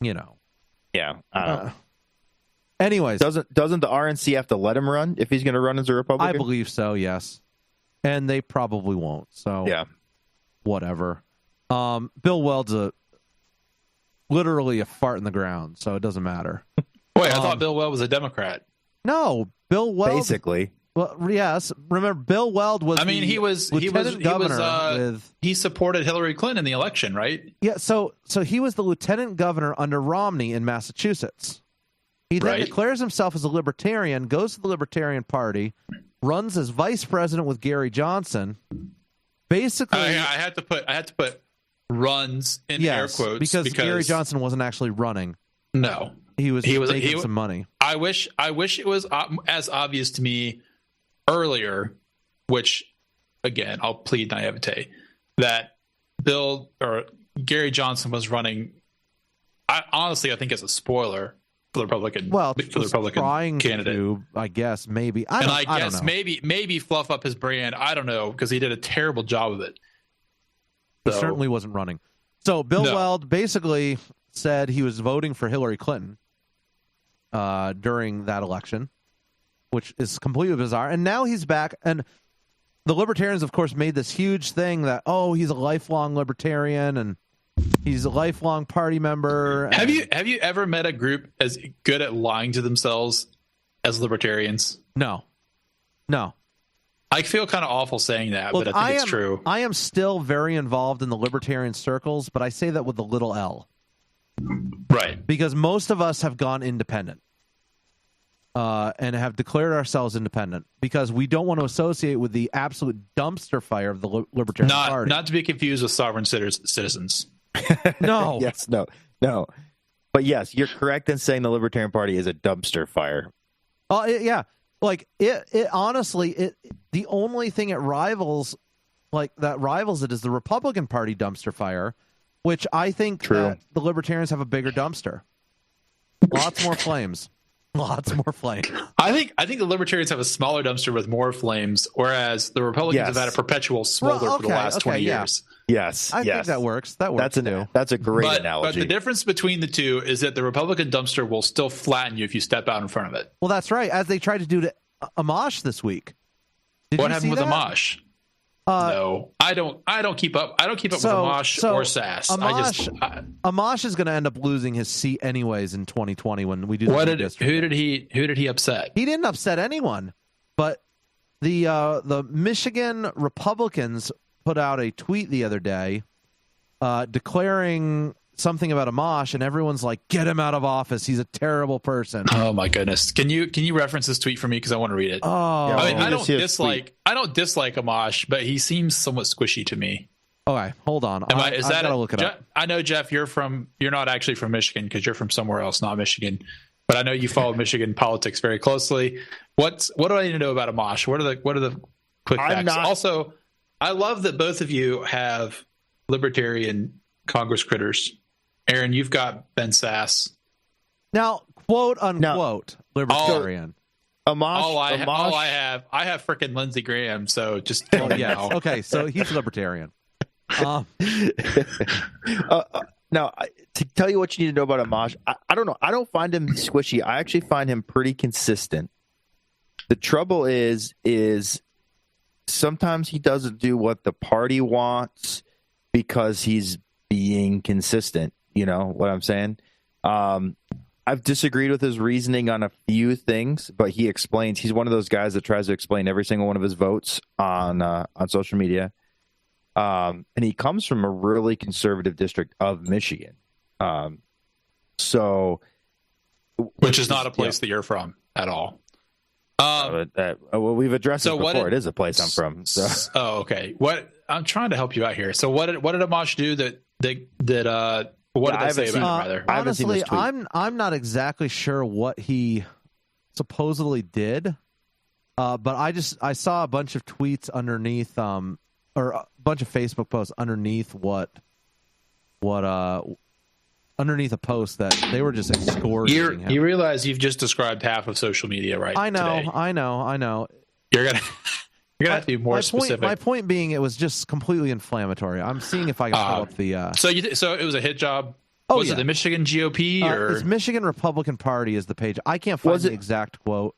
you know. Yeah. I don't know. Anyways, doesn't the RNC have to let him run if he's going to run as a Republican? I believe so. Yes, and they probably won't. So yeah, whatever. Bill Weld's literally a fart in the ground, so it doesn't matter. Wait, I thought Bill Weld was a Democrat. No, Bill Weld. Basically. Well, yes. Remember, Bill Weld was. I mean, he supported Hillary Clinton in the election, right? Yeah. So he was the lieutenant governor under Romney in Massachusetts. He then declares himself as a libertarian, goes to the Libertarian Party, runs as vice president with Gary Johnson. Basically, I had to put runs in air quotes because Gary Johnson wasn't actually running. No, he was making some money. I wish it was as obvious to me earlier, which again I'll plead naivete, that Bill or Gary Johnson was running. I think as a spoiler for the Republican, candidate, I guess maybe. I don't know. maybe fluff up his brand. I don't know, because he did a terrible job of it. He certainly wasn't running. So Bill Weld basically said he was voting for Hillary Clinton during that election, which is completely bizarre. And now he's back, and the Libertarians, of course, made this huge thing that he's a lifelong Libertarian and he's a lifelong party member. Have you ever met a group as good at lying to themselves as Libertarians? No. I feel kind of awful saying that, but I think it's true. I am still very involved in the Libertarian circles, but I say that with a little L. Right. Because most of us have gone independent and have declared ourselves independent because we don't want to associate with the absolute dumpster fire of the Libertarian Party. Not to be confused with sovereign citizens. No. Yes, no. But yes, you're correct in saying the Libertarian Party is a dumpster fire. Oh, yeah. Like it honestly, the only thing it rivals it is the Republican Party dumpster fire, which I think that the Libertarians have a bigger dumpster. Lots more flames. Lots more flames. I think the Libertarians have a smaller dumpster with more flames, whereas the Republicans have had a perpetual smolder for the last 20 years. Yes. I think that works. That works too. That's a great analogy. But the difference between the two is that the Republican dumpster will still flatten you if you step out in front of it. Well, that's right. As they tried to do to Amash this week. What happened with Amash? No, I don't keep up. I don't keep up with Amash or Sass. Amash is going to end up losing his seat anyways in 2020 when we do. Who did he upset? He didn't upset anyone, but the Michigan Republicans put out a tweet the other day declaring something about Amash, and everyone's like, "Get him out of office. He's a terrible person." Oh my goodness! Can you reference this tweet for me, because I want to read it? I don't dislike Amash, but he seems somewhat squishy to me. Okay, hold on. I gotta look it up. I know, Jeff, you're not actually from Michigan because you're from somewhere else, not Michigan. But I know you follow Michigan politics very closely. What do I need to know about Amash? What are the quick facts? Also, I love that both of you have Libertarian Congress critters. Aaron, you've got Ben Sass. Now, quote unquote, Libertarian. I have frickin' Lindsey Graham. So just tell me now. Okay, so he's Libertarian. Now, to tell you what you need to know about Amash, I don't know. I don't find him squishy. I actually find him pretty consistent. The trouble is sometimes he doesn't do what the party wants because he's being consistent. You know what I'm saying? I've disagreed with his reasoning on a few things, but he explains. He's one of those guys that tries to explain every single one of his votes on social media. And he comes from a really conservative district of Michigan. Which is not a place that you're from at all. Well, we've addressed it before. It is a place I'm from. So. Oh, okay. I'm trying to help you out here. So what did Amash do what did they say about him, rather? Honestly, I'm not exactly sure what he supposedly did, but I saw a bunch of tweets underneath, or a bunch of Facebook posts underneath underneath a post that they were just excoriating him. You realize you've just described half of social media, right? I know. You're gonna have to be more specific. My point being, it was just completely inflammatory. I'm seeing if I can pull up the. So it was a hit job. Was it the Michigan GOP or it's Michigan Republican Party is the page? I can't find the exact quote.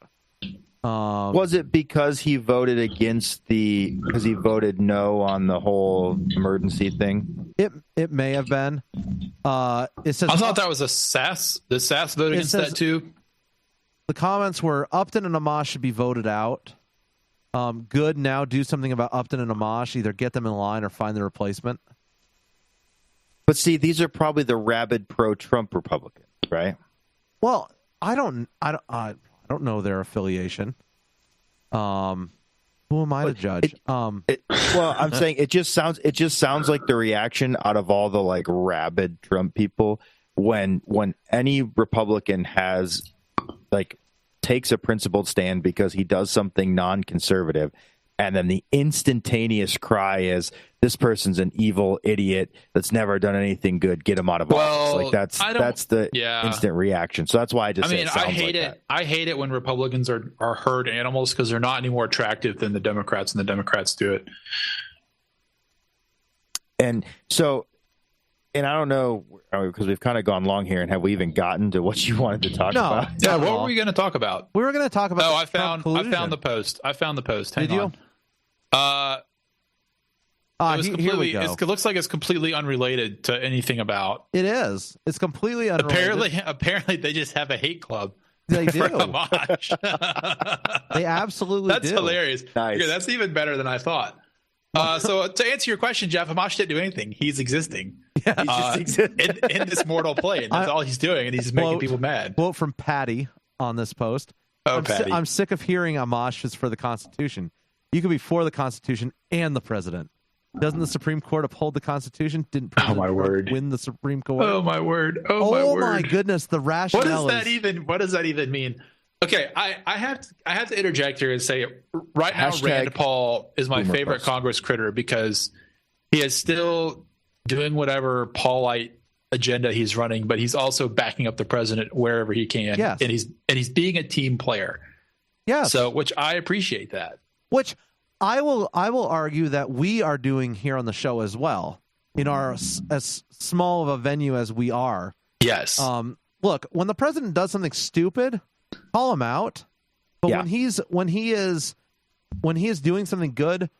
Was it because he voted because he voted no on the whole emergency thing? It may have been. It says I thought that was a Sass. Did Sass vote against that too? The comments were Upton and Amash should be voted out. Good, now do something about Upton and Amash. Either get them in line or find the replacement. But see, these are probably the rabid pro-Trump Republicans, right? Well, I don't know their affiliation. Who am I to judge? Well, I'm saying it just sounds like the reaction out of all the like rabid Trump people when any Republican has like takes a principled stand because he does something non-conservative, and then the instantaneous cry is, this person's an evil idiot that's never done anything good, get him out of office. Like that's the instant reaction. So that's why I hate it. I hate it when Republicans are herd animals because they're not any more attractive than the Democrats, and the Democrats do it. And so, and I don't know, because we've kind of gone long here, and have we even gotten to what you wanted to talk about? Yeah, what were we going to talk about? We were going to talk about. Oh, I found the post. Hang on. Here we go. It looks like it's completely unrelated to anything about. It is. It's completely unrelated. Apparently, they just have a hate club. They do. For Amash. They absolutely do. That's hilarious. Nice. Yeah, that's even better than I thought. So to answer your question, Jeff, Amash didn't do anything. He's existing. Yeah. He's just in this mortal plane. That's all he's doing, and he's making people mad. Quote from Patty on this post. Patty. I'm sick of hearing Amash is for the Constitution. You could be for the Constitution and the president. Doesn't the Supreme Court uphold the Constitution? Didn't President Trump win the Supreme Court? Oh my word! Oh my goodness! The rationale. What does that even mean? Okay, I have to interject here and say right now Rand Paul is my favorite Congress critter because he is still doing whatever Paulite agenda he's running, but he's also backing up the president wherever he can. Yes. And he's being a team player. Yes. So which I appreciate that. Which I will argue that we are doing here on the show as well, in our as small of a venue as we are. Yes. Look, when the president does something stupid, call him out. But when he is doing something good,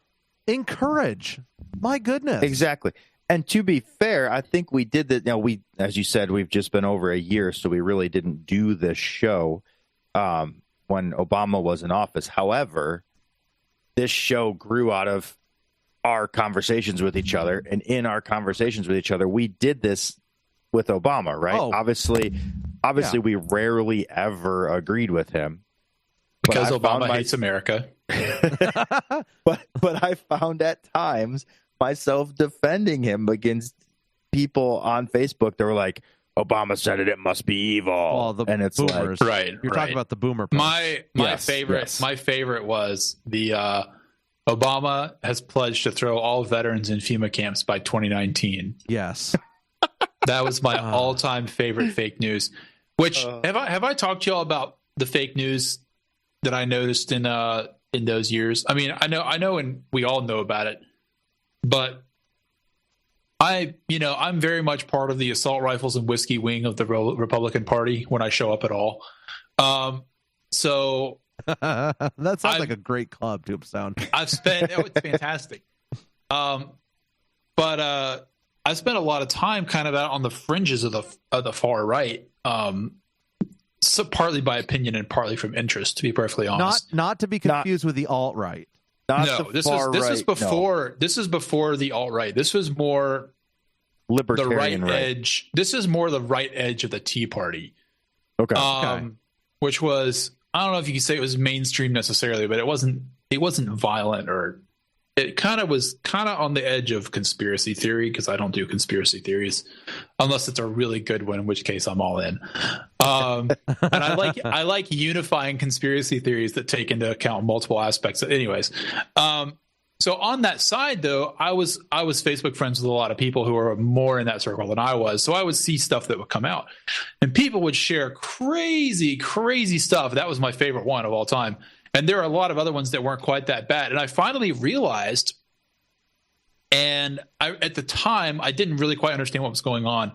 encourage. My goodness. Exactly. And to be fair, I think we did that. Now, as you said, we've just been over a year, so we really didn't do this show when Obama was in office. However, this show grew out of our conversations with each other, and in our conversations with each other, we did this with Obama, right? Oh. Obviously, we rarely ever agreed with him because Obama hates America. but I found at times myself defending him against people on Facebook that were like, Obama said it must be evil. Well, and it's boomers. like, right. You're talking about the boomer post. My favorite was the Obama has pledged to throw all veterans in FEMA camps by 2019. Yes. That was my all-time favorite fake news. Which have I talked to y'all about the fake news that I noticed in those years? I mean, I know, and we all know about it, but I'm very much part of the assault rifles and whiskey wing of the Republican Party when I show up at all. So that sounds like a great club to sound. It's fantastic. But I spent a lot of time kind of out on the fringes of the far right. So partly by opinion and partly from interest, to be perfectly honest. Not to be confused with the alt-right. This is before the alt-right. This was more libertarian the right edge. This is more the right edge of the Tea Party. Okay. Which was, I don't know if you could say it was mainstream necessarily, but it wasn't violent, or it kind of was on the edge of conspiracy theory, because I don't do conspiracy theories unless it's a really good one, in which case I'm all in. And I like unifying conspiracy theories that take into account multiple aspects. Anyways, so on that side, though, I was Facebook friends with a lot of people who were more in that circle than I was. So I would see stuff that would come out, and people would share crazy, crazy stuff. That was my favorite one of all time. And there are a lot of other ones that weren't quite that bad. And I finally realized, and at the time, I didn't really quite understand what was going on,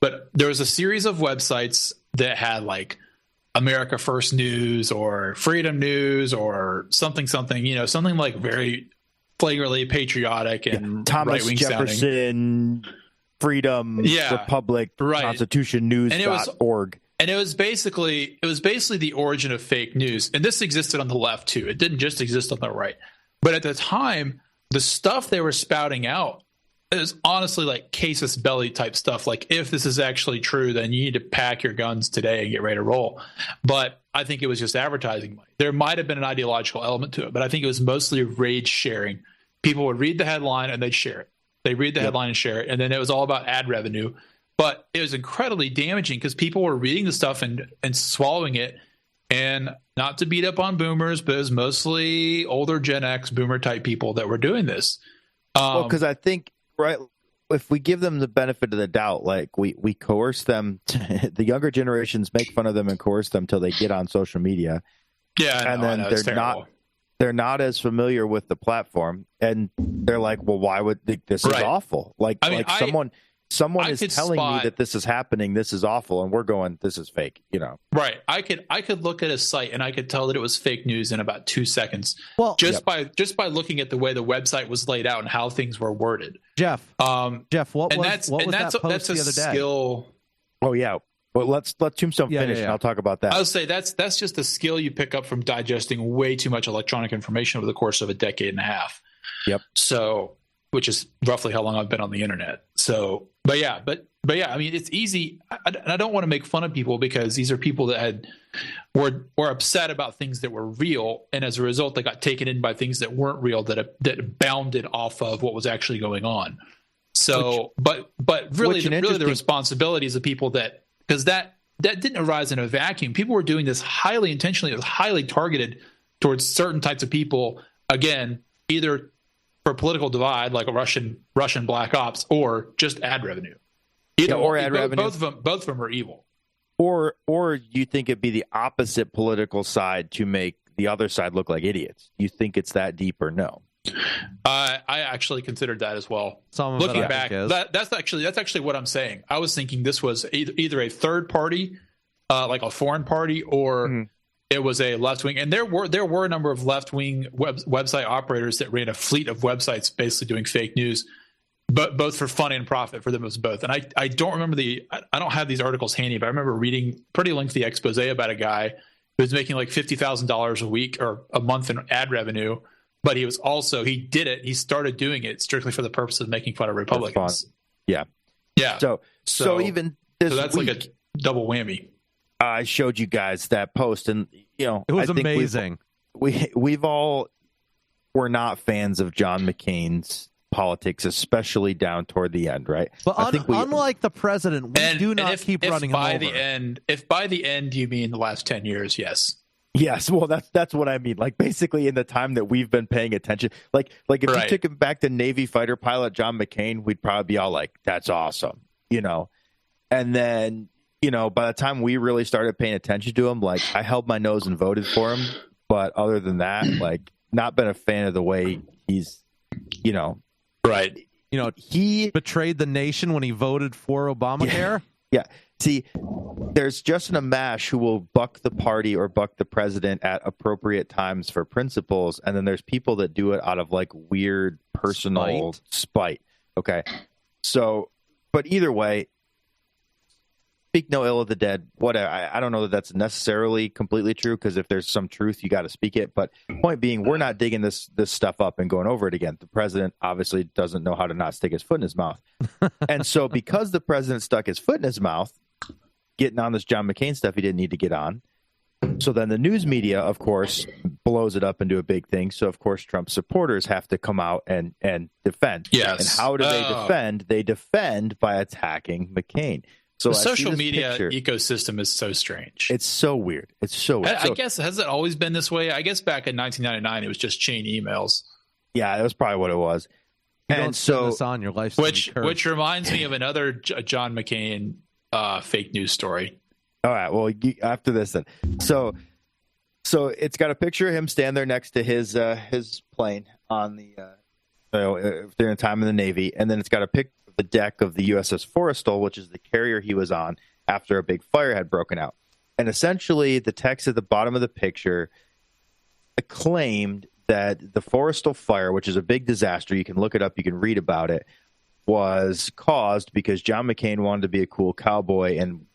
but there was a series of websites that had like America First News or Freedom News or something, something like very flagrantly patriotic and Thomas right-wing Jefferson, sounding. Freedom, Republic, right. Constitution News.org. And it was basically the origin of fake news. And this existed on the left too. It didn't just exist on the right. But at the time, the stuff they were spouting out is honestly like casus belli type stuff. Like, if this is actually true, then you need to pack your guns today and get ready to roll. But I think it was just advertising money. There might have been an ideological element to it, but I think it was mostly rage sharing. People would read the headline and they'd share it. They read the headline and share it. And then it was all about ad revenue. But it was incredibly damaging because people were reading the stuff and swallowing it. And not to beat up on boomers, but it was mostly older Gen X boomer type people that were doing this. Well, because I think, right, if we give them the benefit of the doubt, like we coerce them, the younger generations make fun of them and coerce them till they get on social media. Yeah, and then they're not as familiar with the platform, and they're like, well, why would this is awful? Like, I mean, someone is telling me that this is happening, this is awful, and we're going, this is fake, Right. I could look at a site and I could tell that it was fake news in about 2 seconds. Well, by looking at the way the website was laid out and how things were worded. Jeff, what was that post the other day? Skill. Oh yeah. Well, let Tombstone finish, and I'll talk about that. I would say that's just a skill you pick up from digesting way too much electronic information over the course of a decade and a half. Yep. So, which is roughly how long I've been on the internet. So, but yeah, I mean, it's easy. I don't want to make fun of people because these are people that were upset about things that were real, and as a result, they got taken in by things that weren't real that bounded off of what was actually going on. So, but really the responsibilities of people because that didn't arise in a vacuum. People were doing this highly intentionally. It was highly targeted towards certain types of people. Again, either for political divide, like a Russian black ops, or just ad revenue. Revenue. Both of them are evil. Or you think it'd be the opposite political side to make the other side look like idiots? You think it's that deep, or no? I actually considered that as well. Looking back, that's actually what I'm saying. I was thinking this was either a third party, like a foreign party, or it was a left wing. And there were a number of left wing website operators that ran a fleet of websites basically doing fake news, but both for fun and profit. For them, it was both. And I don't remember I don't have these articles handy, but I remember reading pretty lengthy expose about a guy who was making like $50,000 a week or a month in ad revenue. But he started doing it strictly for the purpose of making fun of Republicans. Yeah. So even this that's week, like a double whammy. I showed you guys that post, and it was amazing. We're not fans of John McCain's politics, especially down toward the end, right? But unlike the president, we do not keep running him over. If by the end you mean the last 10 years, yes. Yes, well, that's what I mean. Like, basically, in the time that we've been paying attention, like if you took him back to Navy fighter pilot John McCain, we'd probably be all like, "That's awesome," And then, by the time we really started paying attention to him, like, I held my nose and voted for him. But other than that, like, not been a fan of the way he's, right. He betrayed the nation when he voted for Obamacare. Yeah. See, there's Justin Amash who will buck the party or buck the president at appropriate times for principles, and then there's people that do it out of like weird personal spite. Okay, so, but either way, speak no ill of the dead. Whatever. I don't know that that's necessarily completely true, because if there's some truth, you got to speak it. But point being, we're not digging this stuff up and going over it again. The president obviously doesn't know how to not stick his foot in his mouth, and so because the president stuck his foot in his mouth, getting on this John McCain stuff he didn't need to get on. So then the news media, of course, blows it up into a big thing. So, of course, Trump supporters have to come out and defend. Yes. And how do they defend? They defend by attacking McCain. So the social media ecosystem is so strange. It's so weird. It's so weird. I guess, has it always been this way? I guess back in 1999, it was just chain emails. Yeah, that was probably what it was. And so this on your life, which reminds me of another John McCain fake news story. All right. Well, after this then. So it's got a picture of him stand there next to his plane on the during a time in the Navy, and then it's got a picture of the deck of the USS Forrestal, which is the carrier he was on after a big fire had broken out. And essentially, the text at the bottom of the picture claimed that the Forrestal fire, which is a big disaster, you can look it up, you can read about it, was caused because John McCain wanted to be a cool cowboy and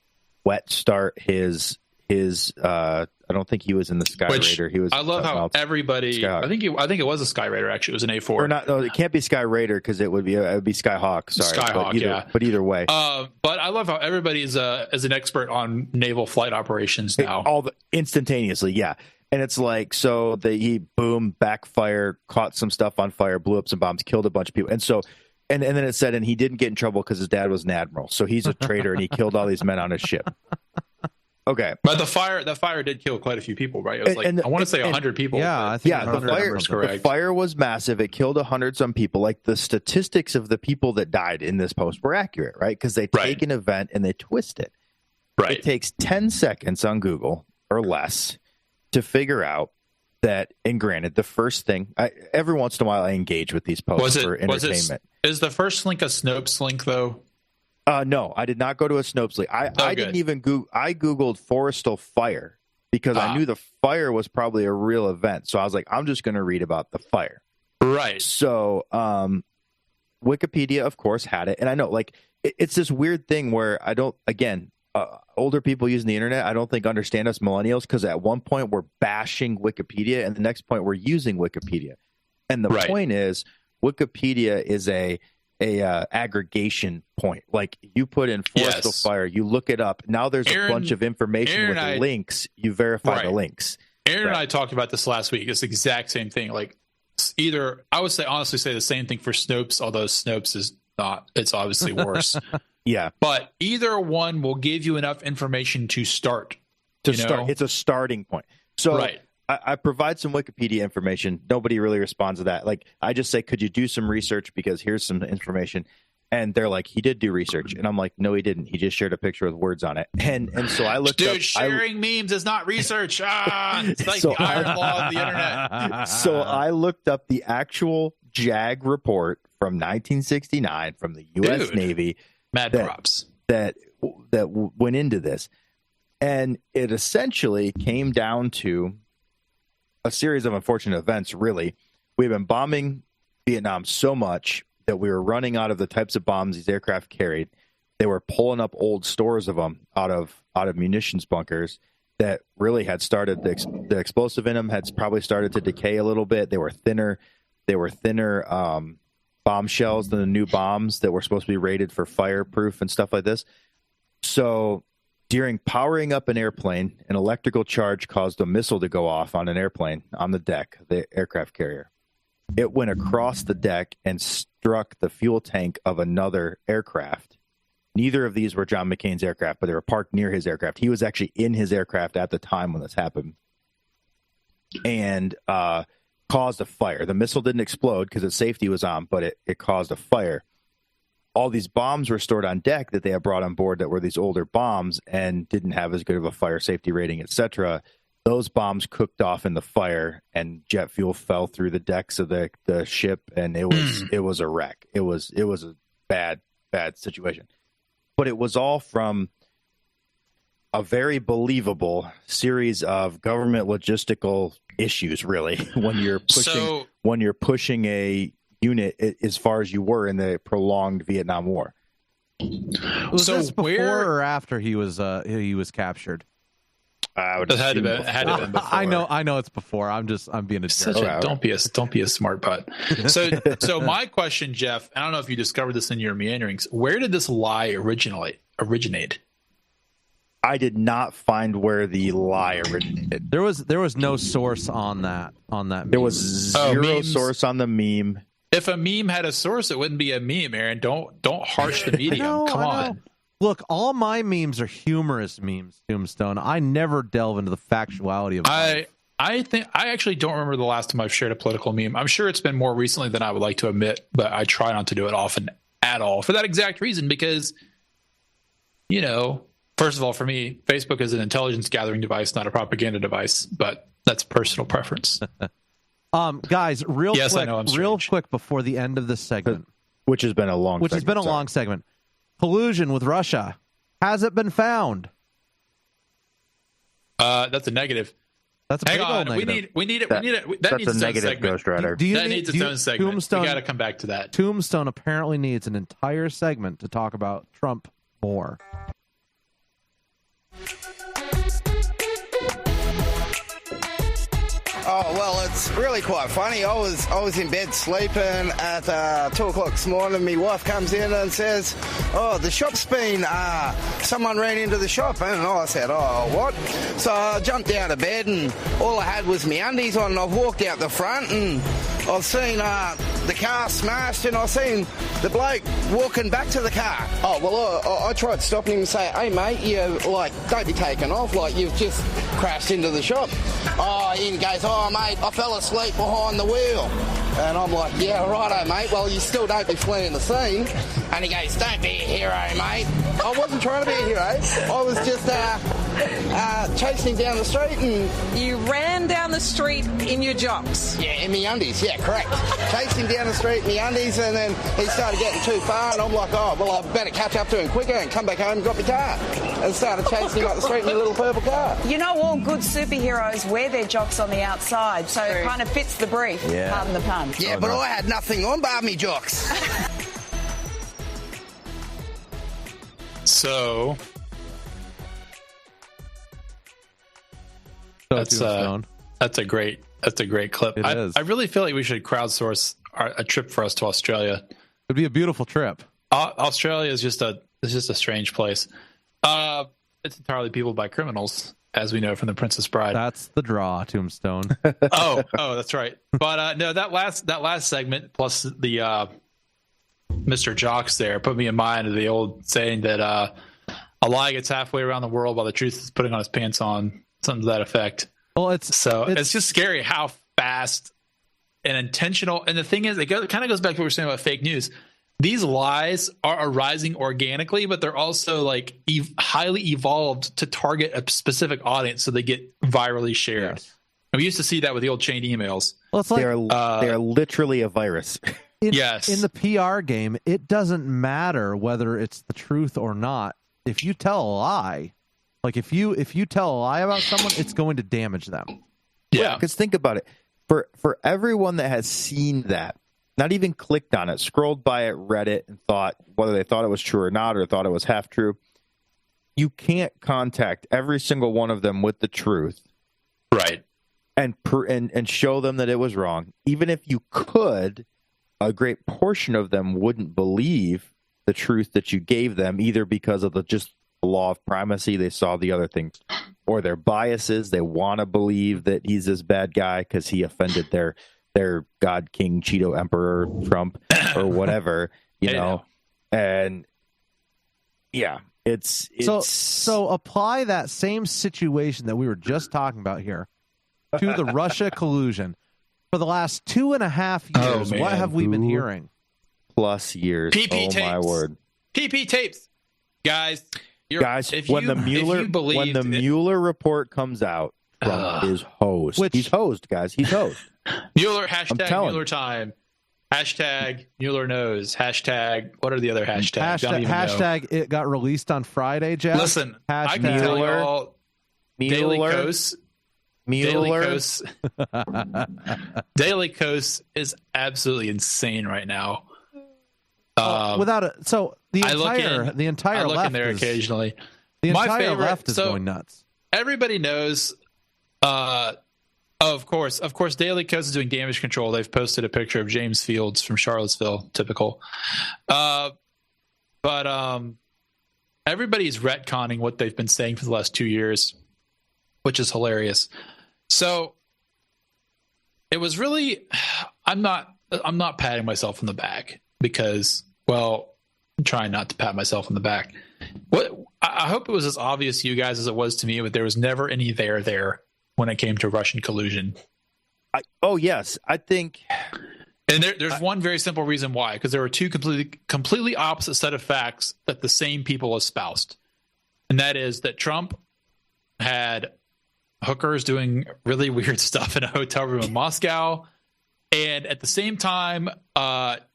wet start his I don't think he was in the Sky Raider. He was. I love how everybody. Skyhawk. I think it was a Sky Raider. Actually, it was an A4. Or not? No, it can't be Sky Raider because it would be Skyhawk. Sorry, Skyhawk. But either way. But I love how everybody is an expert on naval flight operations now. Instantaneously, yeah. And it's like, so he boom, backfire, caught some stuff on fire, blew up some bombs, killed a bunch of people, and so. And then it said, and he didn't get in trouble because his dad was an admiral, so he's a traitor and he killed all these men on his ship. Okay, but the fire did kill quite a few people, right? It was I want to say 100 people. Yeah, I think the fire was massive. It killed 100 some people. Like the statistics of the people that died in this post were accurate, right? Because they take an event and they twist it. Right. It takes 10 seconds on Google or less to figure out that. And granted, the first thing every once in a while I engage with these posts for entertainment. Is the first link a Snopes link though? No, I did not go to a Snopes link. I didn't even Google. I Googled Forrestal fire because I knew the fire was probably a real event. So I was like, I'm just going to read about the fire. Right. So Wikipedia, of course, had it. And I know, like, it's this weird thing where I don't, again, older people using the internet, I don't think understand us millennials because at one point we're bashing Wikipedia and the next point we're using Wikipedia. And the point is Wikipedia is a aggregation point. Like you put in Forrestal fire, you look it up. Now there's a bunch of information with the links. You verify the links. Aaron and I talked about this last week. It's the exact same thing. Like either I would honestly say the same thing for Snopes, although Snopes is not. It's obviously worse. Yeah, but either one will give you enough information to start. It's a starting point. So I provide some Wikipedia information. Nobody really responds to that. Like I just say, could you do some research because here's some information. And they're like, he did do research. And I'm like, no, he didn't. He just shared a picture with words on it. And so I looked up. Sharing memes is not research. It's like the iron law of the internet. So I looked up the actual JAG report from 1969 from the U.S. Navy. Mad props. That went into this. And it essentially came down to a series of unfortunate events, really. We've been bombing Vietnam so much that we were running out of the types of bombs these aircraft carried. They were pulling up old stores of them out of munitions bunkers that really had started, the explosive in them had probably started to decay a little bit. They were thinner bomb shells than the new bombs that were supposed to be rated for fireproof and stuff like this. So during powering up an airplane, an electrical charge caused a missile to go off on an airplane on the deck, the aircraft carrier. It went across the deck and struck the fuel tank of another aircraft. Neither of these were John McCain's aircraft, but they were parked near his aircraft. He was actually in his aircraft at the time when this happened and caused a fire. The missile didn't explode because its safety was on, but it caused a fire. All these bombs were stored on deck that they had brought on board that were these older bombs and didn't have as good of a fire safety rating, etc. Those bombs cooked off in the fire and jet fuel fell through the decks of the ship, and it was a wreck. It was a bad situation. But it was all from a very believable series of government logistical issues, really, when you're pushing a unit as far as you were in the prolonged Vietnam War. Was this before or after he was captured? It had to been before. I know it's before. I'm being a jerk. Don't be a smart butt. So my question, Jeff, I don't know if you discovered this in your meanderings. Where did this lie originate? I did not find where the lie originated. There was no source on that meme. There was zero source on the meme. If a meme had a source, it wouldn't be a meme, Aaron. Don't harsh the medium. Come on. Look, all my memes are humorous memes, Tombstone. I never delve into the factuality of I actually don't remember the last time I've shared a political meme. I'm sure it's been more recently than I would like to admit, but I try not to do it often at all for that exact reason, because, first of all, for me, Facebook is an intelligence gathering device, not a propaganda device, but that's personal preference. Guys, real quick before the end of this segment, which has been a long segment. Collusion with Russia. Has it been found? That's a negative. That's a big old negative. We need it. That needs its own segment. Ghost Rider. That needs its own segment. Tombstone, we got to come back to that. Tombstone apparently needs an entire segment to talk about Trump more. Oh, well, it's really quite funny. I was in bed sleeping at 2 o'clock this morning. My wife comes in and says, oh, the shop's been, someone ran into the shop. And I said, oh, what? So I jumped out of bed and all I had was my undies on, and I've walked out the front and I've seen the car smashed, and I've seen the bloke walking back to the car. Oh, well, I tried stopping him and say, hey, mate, don't be taking off, you've just crashed into the shop. Oh, he goes, oh, mate, I fell asleep behind the wheel. And I'm like, yeah, righto, mate. Well, you still don't be fleeing the scene. And he goes, don't be a hero, mate. I wasn't trying to be a hero. I was just chasing him down the street. And you ran down the street in your jocks? Yeah, in my undies. Yeah, correct. Chased him down the street in my undies, and then he started getting too far. And I'm like, oh, well, I better catch up to him quicker and come back home and got my car. And started chasing him up the street in my little purple car. You know, all good superheroes wear their jocks on the outside, so it kind of fits the brief. Yeah. Pardon the pun. Yeah, but I had nothing on bar me jocks. So that's a great clip. I really feel like we should crowdsource a trip for us to Australia. It'd be a beautiful trip. Australia is just a strange place. It's entirely peopled by criminals, as we know from The Princess Bride. That's the draw, Tombstone. oh, that's right. But no, that last segment plus the Mr. Jocks there put me in mind of the old saying that a lie gets halfway around the world while the truth is putting on his pants on, something to that effect. Well, it's just scary how fast and intentional. And the thing is, it kind of goes back to what we were saying about fake news. These lies are arising organically, but they're also highly evolved to target a specific audience, so they get virally shared. Yes. And we used to see that with the old chain emails. Well, it's they are literally a virus. Yes. In the PR game, it doesn't matter whether it's the truth or not. If you tell a lie, if you tell a lie about someone, it's going to damage them. Yeah. Because think about it. For everyone that has seen that, not even clicked on it, scrolled by it, read it, and thought whether they thought it was true or not, or thought it was half true, you can't contact every single one of them with the truth, right? And show them that it was wrong. Even if you could, a great portion of them wouldn't believe the truth that you gave them, either because of the law of primacy, they saw the other things, or their biases. They want to believe that he's this bad guy because he offended their God King Cheeto Emperor Trump or whatever, you know. And yeah, it's so apply that same situation that we were just talking about here to the Russia collusion. For the last 2.5 years, what have we been hearing? Plus years. PP tapes. My word. PP tapes. Guys, when the Mueller report comes out from his host. He's host, guys. He's host. Mueller, hashtag Mueller time. Hashtag Mueller knows. Hashtag, what are the other hashtags? Hashtag it got released on Friday, Jeff. Listen, I can tell you all, Daily Kos is absolutely insane right now. The entire I look left in there occasionally. The entire left is going nuts. Everybody knows. Of course, Daily Kos is doing damage control. They've posted a picture of James Fields from Charlottesville, typical. But everybody's retconning what they've been saying for the last 2 years, which is hilarious. So it was really, I'm not patting myself on the back because, well, I'm trying not to pat myself on the back. I hope it was as obvious to you guys as it was to me, but there was never any there when it came to Russian collusion. Yes, I think. And there's one very simple reason why, because there were two completely opposite set of facts that the same people espoused. And that is that Trump had hookers doing really weird stuff in a hotel room in Moscow. And at the same time, Donald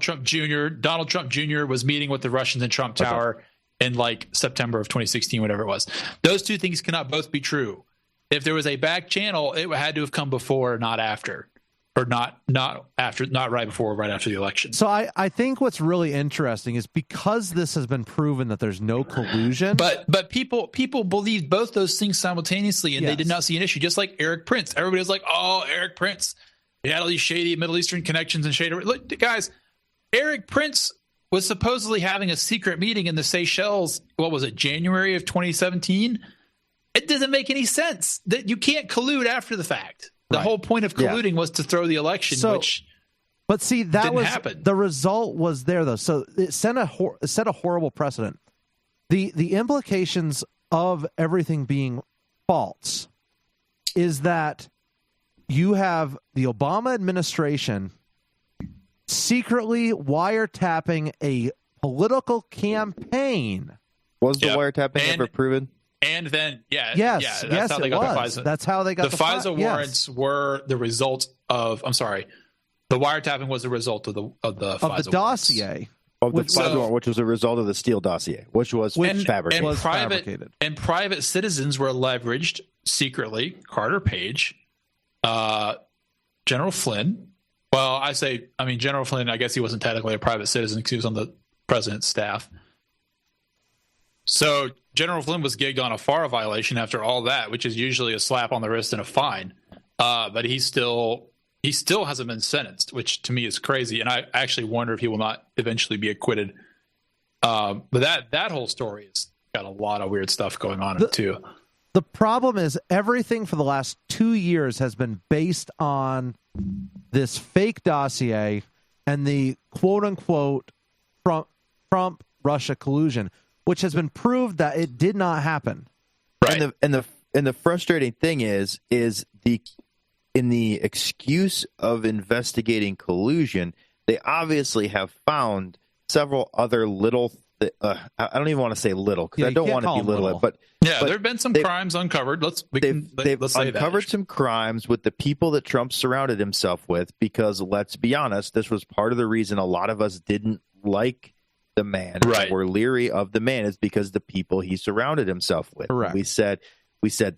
Trump Jr. was meeting with the Russians in Trump Tower in September of 2016, whatever it was. Those two things cannot both be true. If there was a back channel, it had to have come before, not after. or not right before or right after the election. So I think what's really interesting is because this has been proven that there's no collusion. But people believed both those things simultaneously, and they did not see an issue. Just like Eric Prince, everybody was like, "Oh, Eric Prince, he had all these shady Middle Eastern connections and shady." Look, guys, Eric Prince was supposedly having a secret meeting in the Seychelles. What was it, January of 2017? It doesn't make any sense that you can't collude after the fact. The whole point of colluding was to throw the election, but see, that didn't was happen. The result was there though, so it set a horrible precedent. The implications of everything being false is that you have the Obama administration secretly wiretapping a political campaign. Was the wiretapping ever proven? And then, that's how they got the FISA. That's how they got the FISA warrants were the result of. I'm sorry, the wiretapping was the result of the FISA dossier. Which was a result of the Steele dossier, which was fabricated. And private citizens were leveraged secretly. Carter Page, General Flynn. Well, General Flynn, I guess he wasn't technically a private citizen because he was on the president's staff. So General Flynn was gigged on a FARA violation after all that, which is usually a slap on the wrist and a fine. But he still hasn't been sentenced, which to me is crazy. And I actually wonder if he will not eventually be acquitted. But that whole story has got a lot of weird stuff going on in it too. The problem is everything for the last 2 years has been based on this fake dossier and the quote unquote Trump Russia collusion, which has been proved that it did not happen. Right. And the frustrating thing is in the excuse of investigating collusion, they obviously have found several other little. I don't even want to say little because I don't want to belittle it, but there have been some crimes uncovered. They've uncovered some crimes with the people that Trump surrounded himself with. Because let's be honest, this was part of the reason a lot of us didn't like the man, were leery of the man, is because the people he surrounded himself with. Correct. We said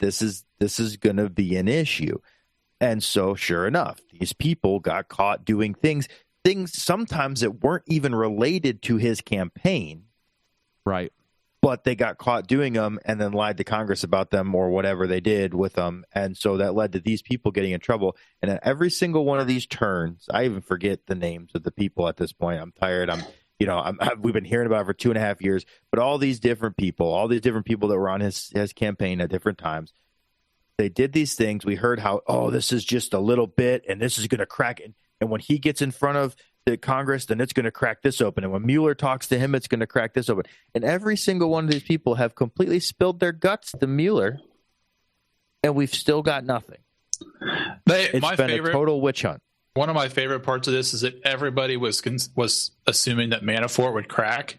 this is going to be an issue, and so sure enough, these people got caught doing things sometimes that weren't even related to his campaign, right? But they got caught doing them and then lied to Congress about them or whatever they did with them, and so that led to these people getting in trouble. And at every single one of these turns, I even forget the names of the people at this point. I'm tired. We've been hearing about it for 2.5 years, but all these different people that were on his campaign at different times, they did these things. We heard how, this is just a little bit and this is going to crack it. And when he gets in front of the Congress, then it's going to crack this open. And when Mueller talks to him, it's going to crack this open. And every single one of these people have completely spilled their guts to Mueller, and we've still got nothing. It's been a total witch hunt. One of my favorite parts of this is that everybody was assuming that Manafort would crack.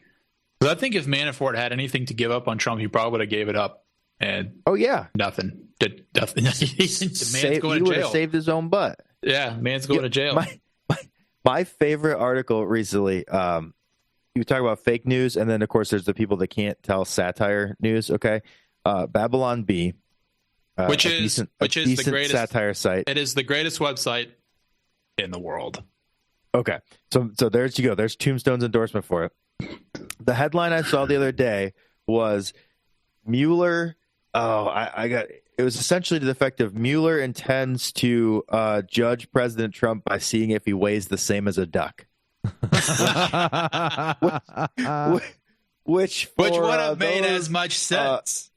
Because I think if Manafort had anything to give up on Trump, he probably would have gave it up. And nothing. Did nothing. He would have saved his own butt. Yeah, man's going to jail. My favorite article recently. You talk about fake news, and then of course there's the people that can't tell satire news. Okay, Babylon Bee, which is the greatest satire site. It is the greatest website in the world. Okay, so there's you go. There's Tombstone's endorsement for it. The headline I saw the other day was Mueller. It was essentially to the effect of Mueller intends to judge President Trump by seeing if he weighs the same as a duck. which would have made as much sense.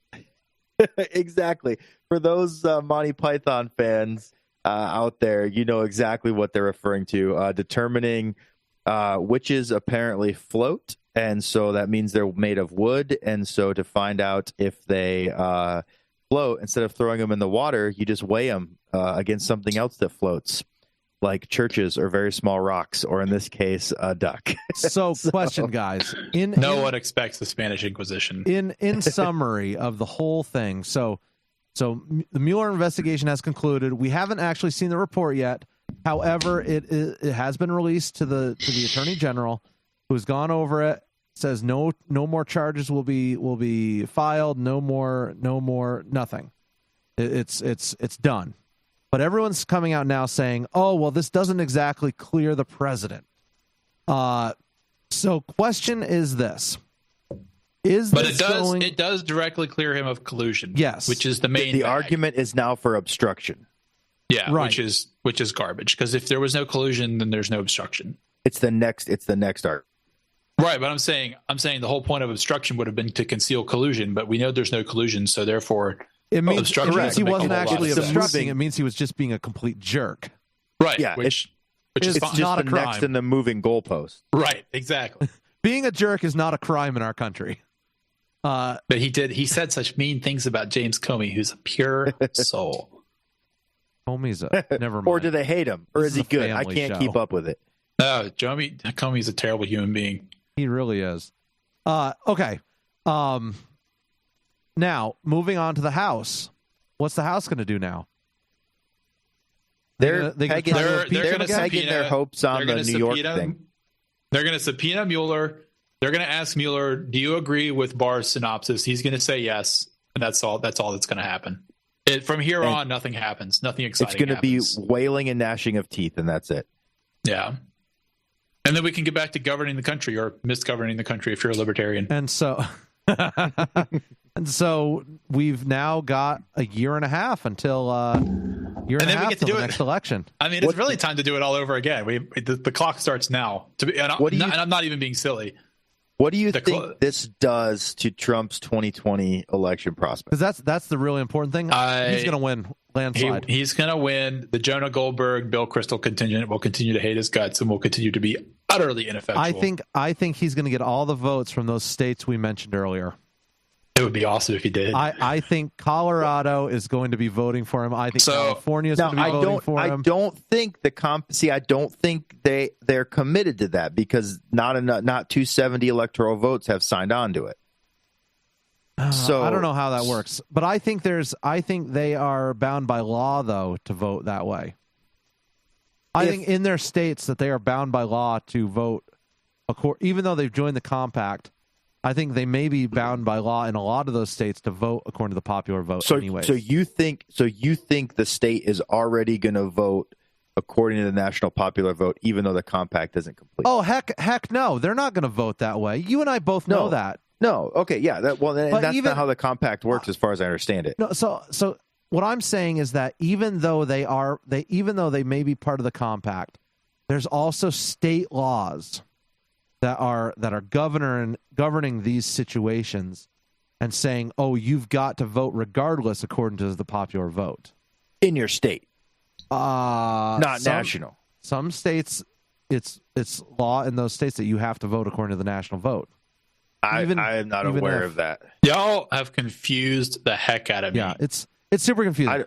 Exactly. For those Monty Python fans out there, you know exactly what they're referring to. Determining witches apparently float, and so that means they're made of wood. And so to find out if they float, instead of throwing them in the water, you just weigh them against something else that floats, like churches or very small rocks, or in this case, a duck. So, question, guys. No one expects the Spanish Inquisition. In summary of the whole thing, so the Mueller investigation has concluded. We haven't actually seen the report yet. However, it has been released to the Attorney General, who's gone over it. Says no more charges will be filed. No more nothing. It's done. But everyone's coming out now saying, oh, well, this doesn't exactly clear the president. So question is this. It does directly clear him of collusion. Yes. Which is the main The argument is now for obstruction. Yeah, right. which is garbage. Because if there was no collusion, then there's no obstruction. It's the next argument. Right, but I'm saying the whole point of obstruction would have been to conceal collusion, but we know there's no collusion, so therefore it means obstruction he wasn't actually sense. obstructing. It means he was just being a complete jerk. Right. Yeah, which is it's fine. just not a the crime. next in the moving goalpost. Right, exactly. Being a jerk is not a crime in our country. But he said such mean things about James Comey, who's a pure soul. Comey's never mind. Or do they hate him? Or This is he is a good? I family can't show. keep up with it. No, Comey's a terrible human being. He really is. Okay. Now, moving on to the House. What's the House going to do now? They're pegging their hopes on the New York thing. They're going to subpoena Mueller. They're going to ask Mueller, do you agree with Barr's synopsis? He's going to say yes, and that's all that's going to happen. From here on, nothing happens. Nothing exciting It's going to be wailing and gnashing of teeth, and that's it. Yeah. And then we can get back to governing the country or misgoverning the country if you're a libertarian. And so we've now got a year and a half until year and a half till the next election. I mean, it's really time to do it all over again. The clock starts now. And I'm not even being silly. What do you think this does to Trump's 2020 election prospects? Because that's the really important thing. He's going to win landslide. He's going to win. The Jonah Goldberg, Bill Kristol contingent will continue to hate his guts and will continue to be utterly ineffectual. I think he's going to get all the votes from those states we mentioned earlier. It would be awesome if he did. I think Colorado is going to be voting for him. I think California is going to be voting for him. I don't think I don't think they're committed to that because not 270 electoral votes have signed on to it. So I don't know how that works, but I think they are bound by law though to vote that way. I think in their states that they are bound by law to vote, even though they've joined the compact. I think they may be bound by law in a lot of those states to vote according to the popular vote. So you think the state is already going to vote according to the national popular vote, even though the compact isn't complete? Oh heck no, they're not going to vote that way. You and I both know that. No, okay, yeah, that's not how the compact works, as far as I understand it. No, so what I'm saying is that even though they may be part of the compact, there's also state laws that are governing these situations and saying, oh, you've got to vote regardless according to the popular vote. In your state. Not national. Some states, it's law in those states that you have to vote according to the national vote. I am not aware of that. Y'all have confused the heck out of me. Yeah, it's super confusing.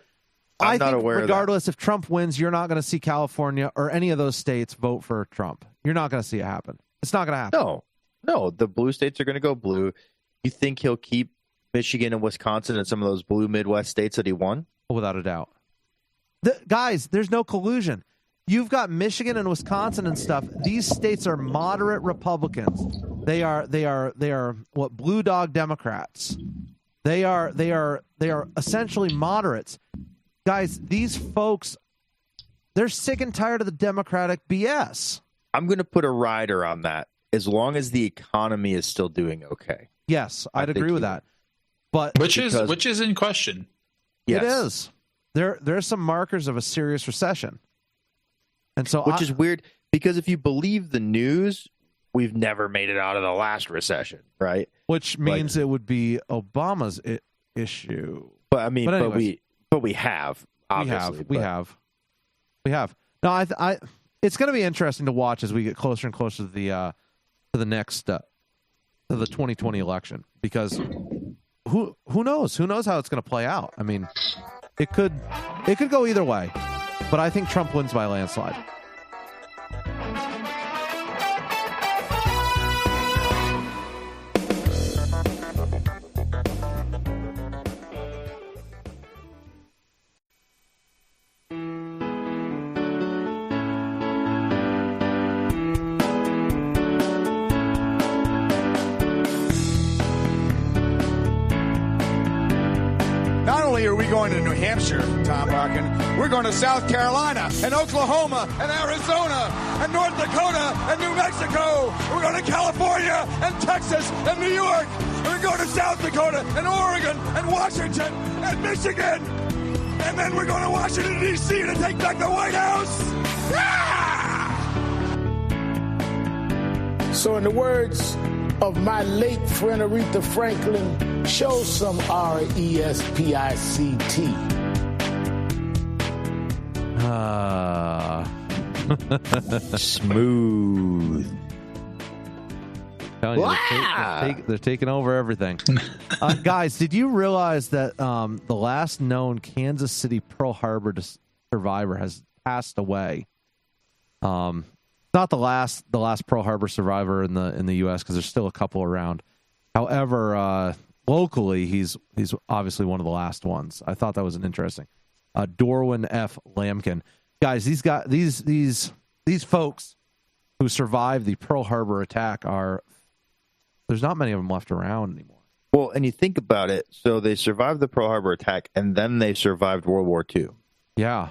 I'm not aware of that. Regardless, if Trump wins, you're not going to see California or any of those states vote for Trump. You're not going to see it happen. It's not going to happen. No, the blue states are going to go blue. You think he'll keep Michigan and Wisconsin and some of those blue Midwest states that he won? Without a doubt. Guys, there's no collusion. You've got Michigan and Wisconsin and stuff. These states are moderate Republicans. They are what blue dog Democrats. They are essentially moderates. Guys, these folks, they're sick and tired of the Democratic BS. I'm going to put a rider on that as long as the economy is still doing okay. Yes, I'd agree with that. But which is in question. Yes. It is. There are some markers of a serious recession. And so which is weird because if you believe the news, we've never made it out of the last recession, right? Which means it would be Obama's issue. But I mean, but we have obviously. We have. No, I it's going to be interesting to watch as we get closer and closer to the next to the 2020 election because who knows how it's going to play out. I mean, it could go either way, but I think Trump wins by a landslide. Not only are we going to New Hampshire, Tom Barkin, we're going to South Carolina and Oklahoma and Arizona and North Dakota and New Mexico. We're going to California and Texas and New York. We're going to South Dakota and Oregon and Washington and Michigan. And then we're going to Washington, D.C. to take back the White House. Ah! So in the words of my late friend Aretha Franklin, show some R-E-S-P-I-C-T. Smooth. Wow. They're taking over everything. Guys, did you realize that the last known Kansas City Pearl Harbor survivor has passed away? Not the last Pearl Harbor survivor in the U.S. because there's still a couple around. However, locally, he's obviously one of the last ones. I thought that was an interesting. Dorwin F. Lampkin. Guys, these folks who survived the Pearl Harbor attack there's not many of them left around anymore. Well, and you think about it, so they survived the Pearl Harbor attack, and then they survived World War II. Yeah.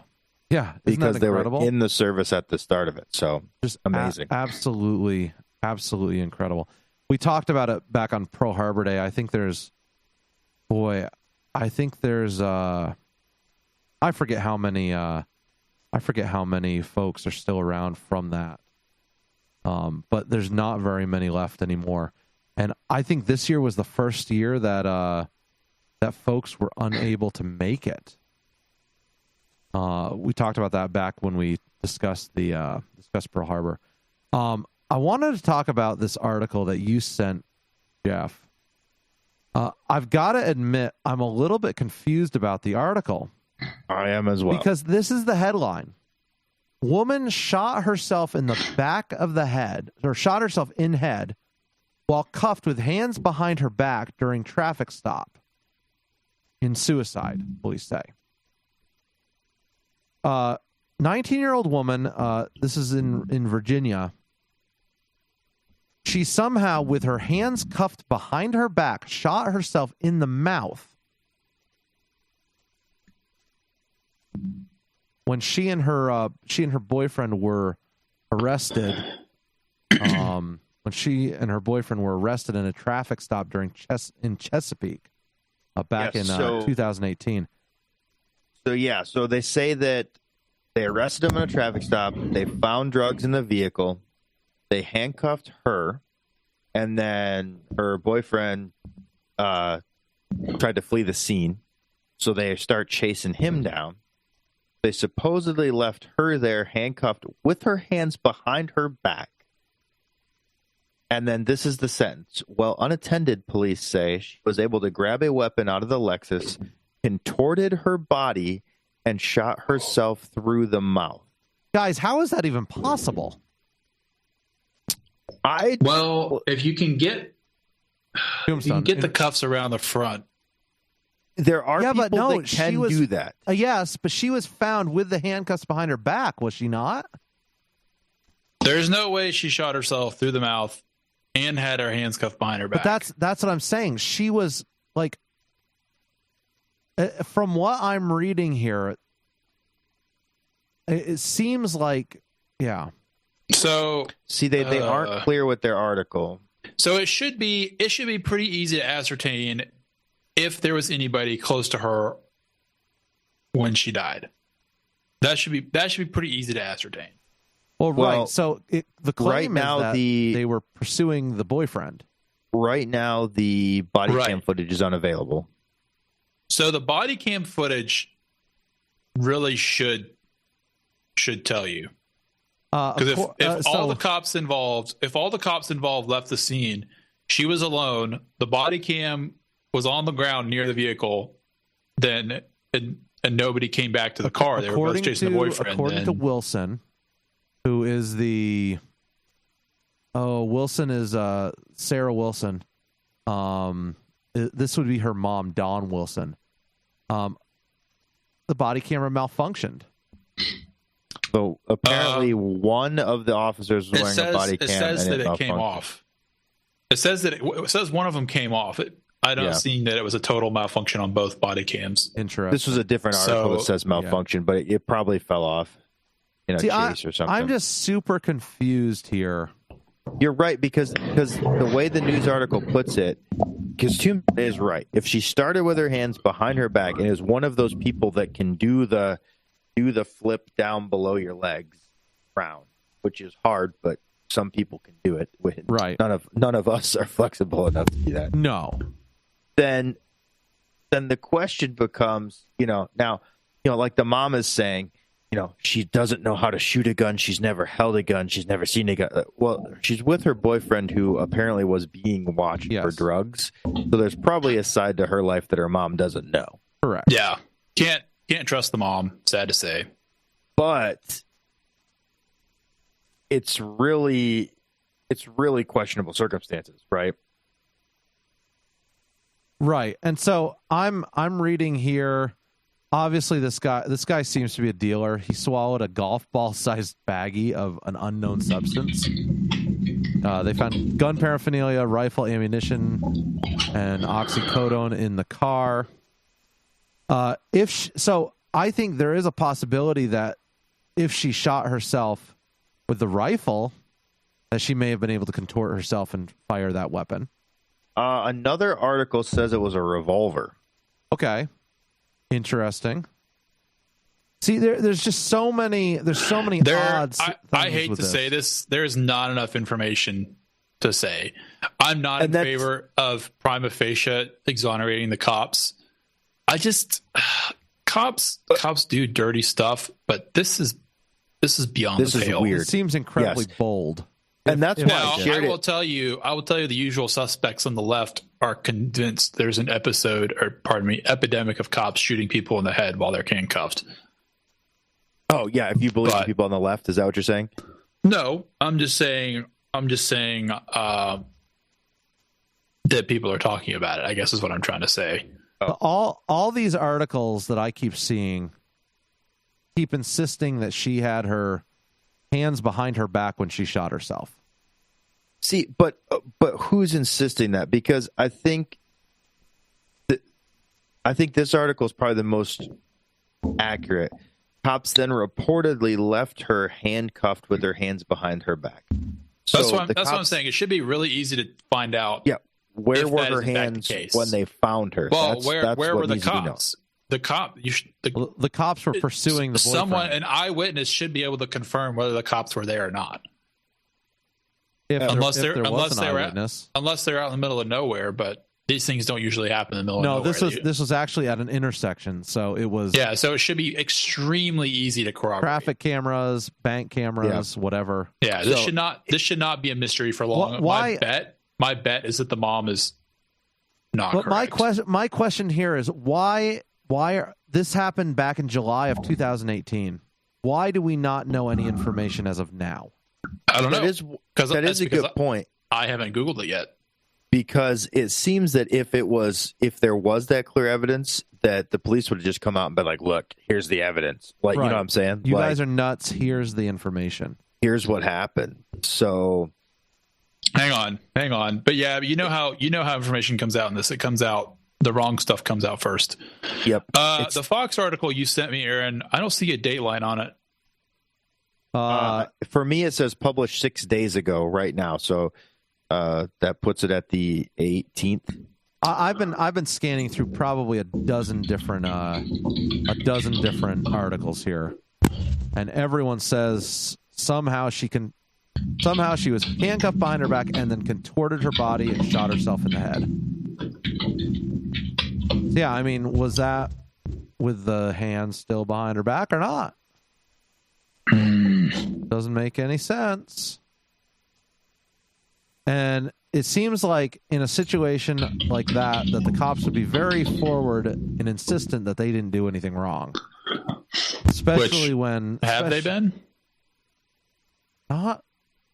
Yeah. Because they were in the service at the start of it. So just amazing. Absolutely incredible. We talked about it back on Pearl Harbor Day. I think there's I forget how many folks are still around from that. But there's not very many left anymore. And I think this year was the first year that folks were unable to make it. We talked about that back when we discussed Pearl Harbor. I wanted to talk about this article that you sent, Jeff. I've got to admit, I'm a little bit confused about the article. I am as well. Because this is the headline. Woman shot herself in the back of the head, or shot herself in head, while cuffed with hands behind her back during traffic stop. In suicide, police say. 19-year-old woman, this is in Virginia. She somehow, with her hands cuffed behind her back, shot herself in the mouth when she and her boyfriend were arrested. When she and her boyfriend were arrested in a traffic stop in Chesapeake back in 2018. So they say that they arrested him in a traffic stop. They found drugs in the vehicle. They handcuffed her, and then her boyfriend tried to flee the scene. So they start chasing him down. They supposedly left her there handcuffed with her hands behind her back. And then this is the sentence. Well, unattended, police say, she was able to grab a weapon out of the Lexus, contorted her body, and shot herself through the mouth. Guys, how is that even possible? If you can get the cuffs around the front. There are people that can do that. Yes, but she was found with the handcuffs behind her back, was she not? There's no way she shot herself through the mouth and had her hands cuffed behind her back. But that's what I'm saying. She was like, from what I'm reading here, it seems like, yeah. So see, they aren't clear with their article. So it should be pretty easy to ascertain if there was anybody close to her when she died. That should be pretty easy to ascertain. Well, right. So the claim is that they were pursuing the boyfriend. Right now, the body cam footage is unavailable. So the body cam footage really should tell you. Because if all the cops involved left the scene, she was alone, the body cam was on the ground near the vehicle, then and nobody came back to the car. They were both chasing the boyfriend. According to Wilson, who is Wilson is Sarah Wilson. This would be her mom, Dawn Wilson. The body camera malfunctioned. So apparently, one of the officers was wearing a body cam. It says that it came off. It says one of them came off. I don't see that it was a total malfunction on both body cams. Interesting. This was a different article that says malfunction, but it probably fell off in a chase or something. I'm just super confused here. You're right, because the way the news article puts it, because Toom is right. If she started with her hands behind her back and is one of those people that can do the flip down below your legs round, which is hard, but some people can do it. Right. None of us are flexible enough to do that. No. Then the question becomes, like the mom is saying, she doesn't know how to shoot a gun. She's never held a gun. She's never seen a gun. Well, she's with her boyfriend who apparently was being watched for drugs. So there's probably a side to her life that her mom doesn't know. Correct. Yeah. Can't trust the mom, sad to say. But it's really questionable circumstances, right? Right. And so I'm reading here. Obviously, this guy seems to be a dealer. He swallowed a golf ball-sized baggie of an unknown substance. They found gun paraphernalia, rifle ammunition, and oxycodone in the car. I think there is a possibility that if she shot herself with the rifle, that she may have been able to contort herself and fire that weapon. Another article says it was a revolver. Okay. Interesting. See, there's just so many. There's so many odds. I hate to say this. There's not enough information to say. I'm not in favor of prima facie exonerating the cops. Cops do dirty stuff, but this is beyond the pale. Weird. It seems incredibly bold. And that's why I will tell you the usual suspects on the left are convinced there's an epidemic of cops shooting people in the head while they're handcuffed. Oh yeah, if you believe the people on the left, is that what you're saying? No, I'm just saying that people are talking about it, I guess is what I'm trying to say. All these articles that I keep seeing keep insisting that she had her hands behind her back when she shot herself. See, but who's insisting that? Because I think this article is probably the most accurate. Cops then reportedly left her handcuffed with her hands behind her back. So that's what I'm saying. It should be really easy to find out. Yeah, where were her hands when they found her? Well, where were the cops? The cops were pursuing the boyfriend. An eyewitness should be able to confirm whether the cops were there or not. Unless they're out in the middle of nowhere, but these things don't usually happen in the middle of nowhere. This was actually at an intersection, so it was. Yeah, so it should be extremely easy to corroborate. Traffic cameras, bank cameras, whatever. Yeah, this should not be a mystery for long. Why? My bet is that the mom is not correct. My question here is why this happened back in July of 2018. Why do we not know any information as of now? I don't know. That is a good point. I haven't Googled it yet. Because it seems that if there was that clear evidence, that the police would have just come out and been like, look, here's the evidence. Like, right. You know what I'm saying? You guys are nuts. Here's the information. Here's what happened. So hang on. But yeah, you know how information comes out in this. It comes out, the wrong stuff comes out first. Yep. The Fox article you sent me, Aaron, I don't see a dateline on it. For me, it says published 6 days ago right now. So that puts it at the 18th. I've been scanning through probably a dozen different articles here, and everyone says somehow she was handcuffed behind her back and then contorted her body and shot herself in the head. So yeah, I mean, was that with the hands still behind her back or not? Doesn't make any sense. And it seems like in a situation like that the cops would be very forward and insistent that they didn't do anything wrong. Especially when... Have they been? Not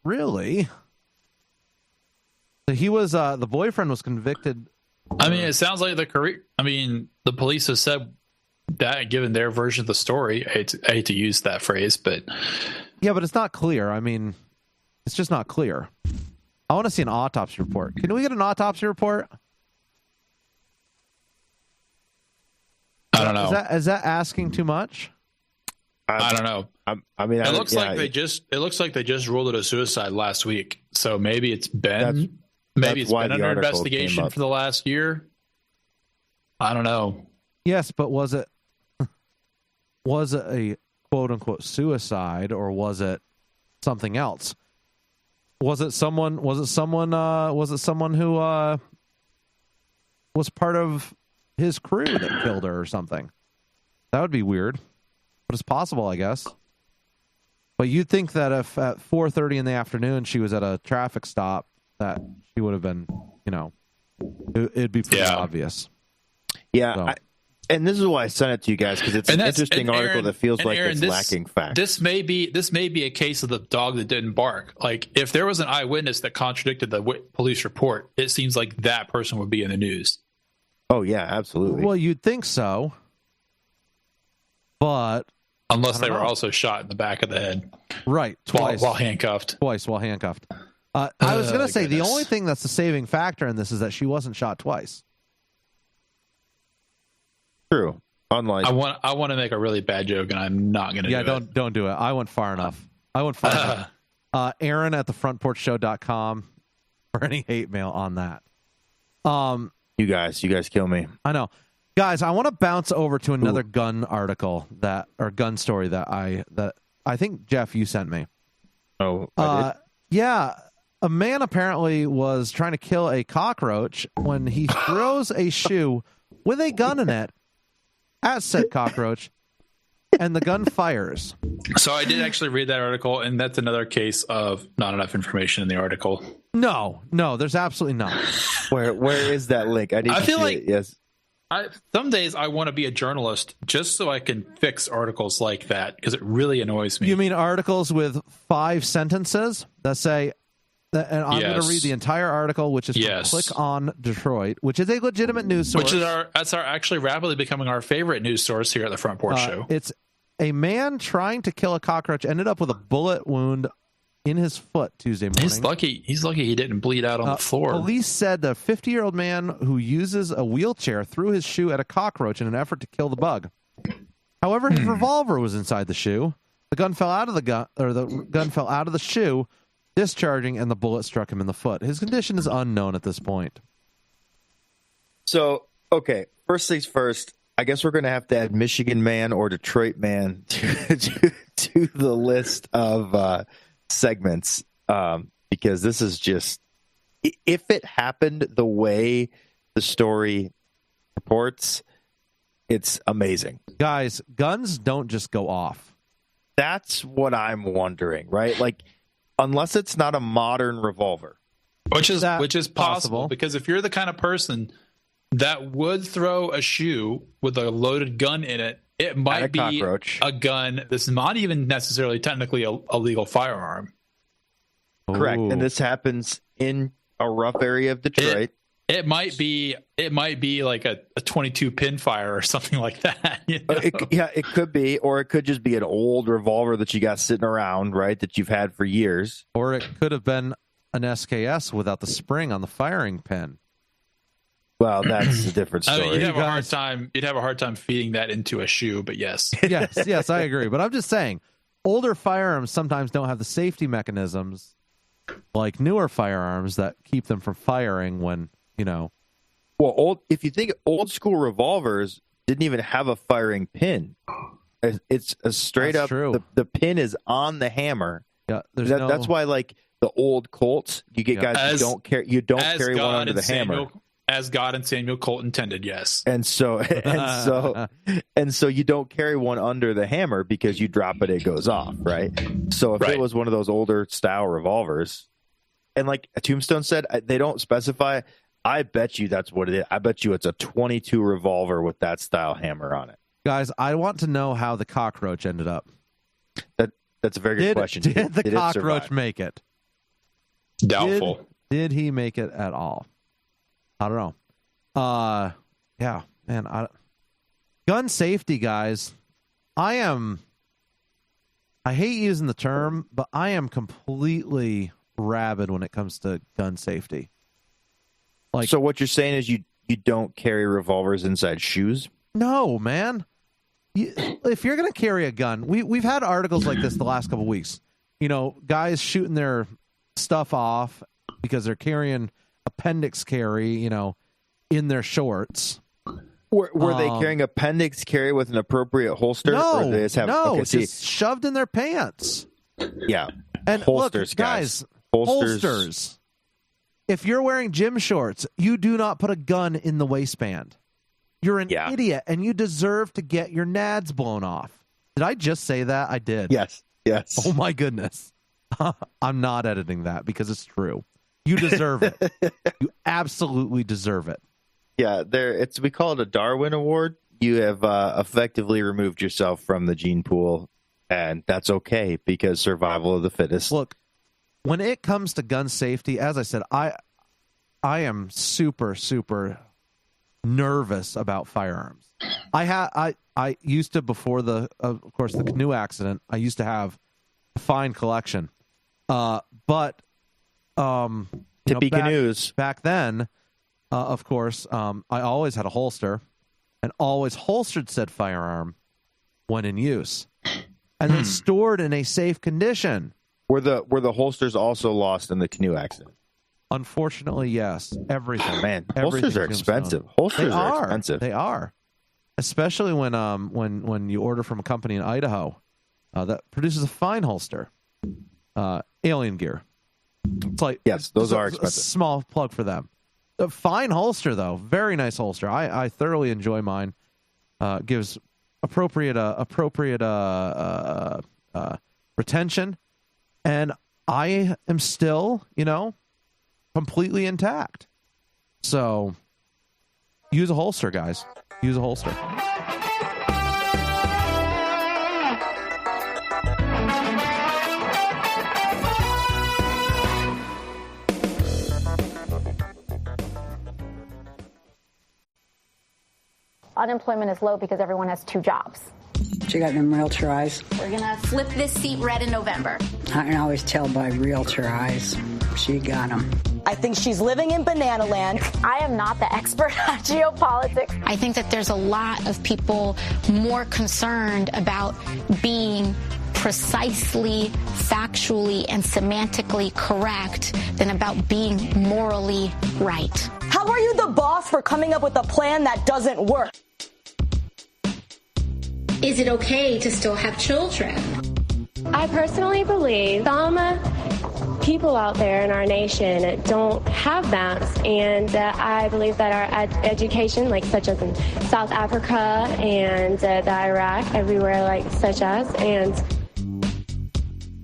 really. He was... the boyfriend was convicted... I mean, it sounds like the police have said that, given their version of the story. I hate to use that phrase, but... Yeah, but it's not clear. I mean, it's just not clear. I want to see an autopsy report. Can we get an autopsy report? I don't know. Is that asking too much? I don't know. It looks like they just ruled it a suicide last week. So maybe it's been under investigation for the last year. I don't know. Yes, but was it a quote unquote suicide, or was it something else? Was it someone who was part of his crew that killed her or something? That would be weird, but it's possible, I guess. But you'd think that if at 4:30 in the afternoon she was at a traffic stop, that she would have been, it'd be pretty obvious. Yeah, so. And this is why I sent it to you guys, because it's an interesting article that feels like it's lacking facts. This may be a case of the dog that didn't bark. Like, if there was an eyewitness that contradicted the police report, it seems like that person would be in the news. Oh yeah, absolutely. Well, you'd think so, but unless they were also shot in the back of the head, right? Twice while handcuffed. I was going to say the only thing that's the saving factor in this is that she wasn't shot twice. True. Unlike I want to make a really bad joke, and I'm not going to. Yeah, don't do it. I went far enough. Aaron at thefrontporchshow.com for any hate mail on that. You guys kill me. I know, guys. I want to bounce over to another gun article gun story that I think Jeff you sent me. Oh, I did? Yeah. A man apparently was trying to kill a cockroach when he throws a shoe with a gun in it at said cockroach, and the gun fires. So I did actually read that article, and that's another case of not enough information in the article. No, there's absolutely not. Where is that link? I feel like it. Yes. Some days I want to be a journalist just so I can fix articles like that, because it really annoys me. You mean articles with 5 sentences that say, and I'm going to read the entire article, which is from Click on Detroit, which is a legitimate news source. That's actually rapidly becoming our favorite news source here at the Front Porch Show. It's a man trying to kill a cockroach ended up with a bullet wound in his foot Tuesday morning. He's lucky he didn't bleed out on the floor. Police said the 50-year-old man who uses a wheelchair threw his shoe at a cockroach in an effort to kill the bug. However, his revolver was inside the shoe. The gun fell out of the gun fell out of the shoe, discharging, and the bullet struck him in the foot. His condition is unknown at this point. So, okay, first things first, I guess we're going to have to add Michigan man or Detroit man to the list of segments, because this is just, if it happened the way the story reports, it's amazing. Guys, guns don't just go off. That's what I'm wondering, right? Like, unless it's not a modern revolver, which is possible, because if you're the kind of person that would throw a shoe with a loaded gun in it, it might be a gun that's not even necessarily technically a legal firearm. Correct. Ooh. And this happens in a rough area of Detroit. It might be like a 22 pin fire or something like that. You know? It could be, or it could just be an old revolver that you got sitting around, right, that you've had for years. Or it could have been an SKS without the spring on the firing pin. Well, that's a different story. I mean, you'd have a hard time feeding that into a shoe, but yes. yes, I agree. But I'm just saying, older firearms sometimes don't have the safety mechanisms like newer firearms that keep them from firing when, Well, if you think old school revolvers didn't even have a firing pin. It's a straight up, the pin is on the hammer. Yeah, that's why, like, the old Colts, you get guys who don't carry one under the hammer. As God and Samuel Colt intended, yes. And so you don't carry one under the hammer because you drop it goes off, right? So if it was one of those older style revolvers, and like Tombstone said, they don't specify, I bet you that's what it is. I bet you it's a 22 revolver with that style hammer on it. Guys, I want to know how the cockroach ended up. That's a very good question. Did the cockroach make it? Doubtful. Did he make it at all? I don't know. Yeah, man. Gun safety, guys. I hate using the term, but I am completely rabid when it comes to gun safety. So what you're saying is you don't carry revolvers inside shoes? No, man. If you're going to carry a gun, we've had articles like this the last couple of weeks. Guys shooting their stuff off because they're carrying appendix carry, in their shorts. Were they carrying appendix carry with an appropriate holster? No, or they just have, it's just shoved in their pants. Yeah. And holsters, look, guys, holsters. If you're wearing gym shorts, you do not put a gun in the waistband. You're an idiot, and you deserve to get your nads blown off. Did I just say that? I did. Yes. Oh, my goodness. I'm not editing that because it's true. You deserve it. You absolutely deserve it. Yeah, we call it a Darwin Award. You have effectively removed yourself from the gene pool, and that's okay because survival of the fittest. Look, when it comes to gun safety, as I said, I am super, super nervous about firearms. I used to, before the canoe accident, I used to have a fine collection. But Tippy canoes back then, of course, I always had a holster and always holstered said firearm when in use, and then stored in a safe condition. Were the holsters also lost in the canoe accident? Unfortunately, yes. Everything. Man, holsters are expensive. Holsters are expensive. They are, especially when you order from a company in Idaho that produces a fine holster. Alien Gear. It's like, yes, those are expensive. A small plug for them. A fine holster, though. Very nice holster. I thoroughly enjoy mine. Gives appropriate retention, and I am still, completely intact. So use a holster, guys. Use a holster. Unemployment is low because everyone has 2 jobs. She got them realtor eyes. We're going to flip this seat red in November. I can always tell by realtor eyes. She got them. I think she's living in banana land. I am not the expert on geopolitics. I think that there's a lot of people more concerned about being precisely, factually, and semantically correct than about being morally right. How are you the boss for coming up with a plan that doesn't work? Is it okay to still have children? I personally believe some people out there in our nation don't have that, and I believe that our education, such as in South Africa and the Iraq, everywhere such as, and...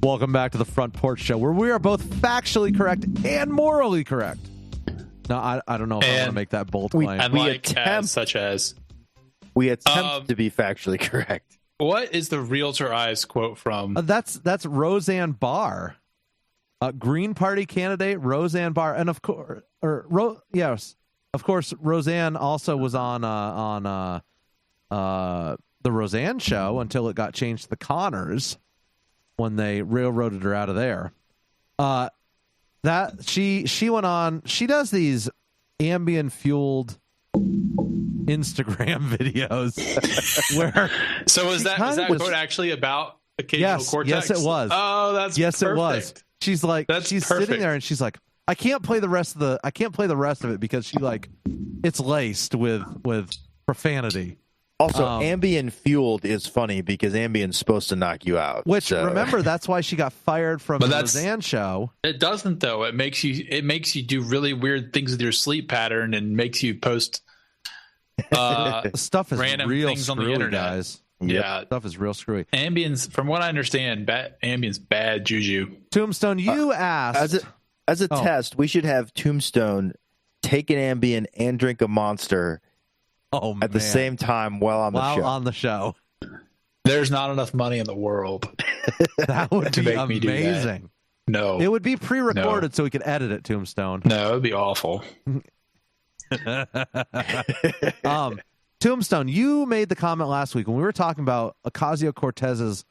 Welcome back to the Front Porch Show, where we are both factually correct and morally correct. No, I don't know if I want to make that bold claim. We attempt to be factually correct. What is the Realtor Eyes quote from? That's Roseanne Barr, Green Party candidate Roseanne Barr, and of course, of course, Roseanne also was on the Roseanne Show until it got changed to the Connors when they railroaded her out of there. That she went on. She does these Ambien fueled Instagram videos where. So was that quote actually about occasional cortex? Yes, it was. Oh, that's perfect. It was. She's like, she's sitting there and she's like, I can't play the rest of it because it's laced with profanity. Also, Ambien fueled is funny because Ambien's supposed to knock you out. Which remember, that's why she got fired from the Roseanne Show. It doesn't though. It makes you do really weird things with your sleep pattern and makes you post stuff is random real things screwy, on the internet. Guys. Yeah, stuff is real screwy. Ambien's, from what I understand, Ambien's bad juju. Tombstone, you asked as a test, we should have Tombstone take an Ambien and drink a Monster. At the same time while on the show. There's not enough money in the world. That would be amazing. No. It would be pre-recorded so we could edit it, Tombstone. No, it would be awful. Tombstone, you made the comment last week when we were talking about Ocasio Cortez's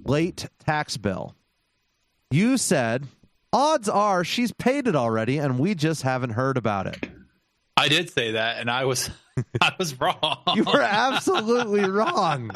late tax bill. You said, odds are she's paid it already and we just haven't heard about it. I did say that, and I was wrong. You were absolutely wrong.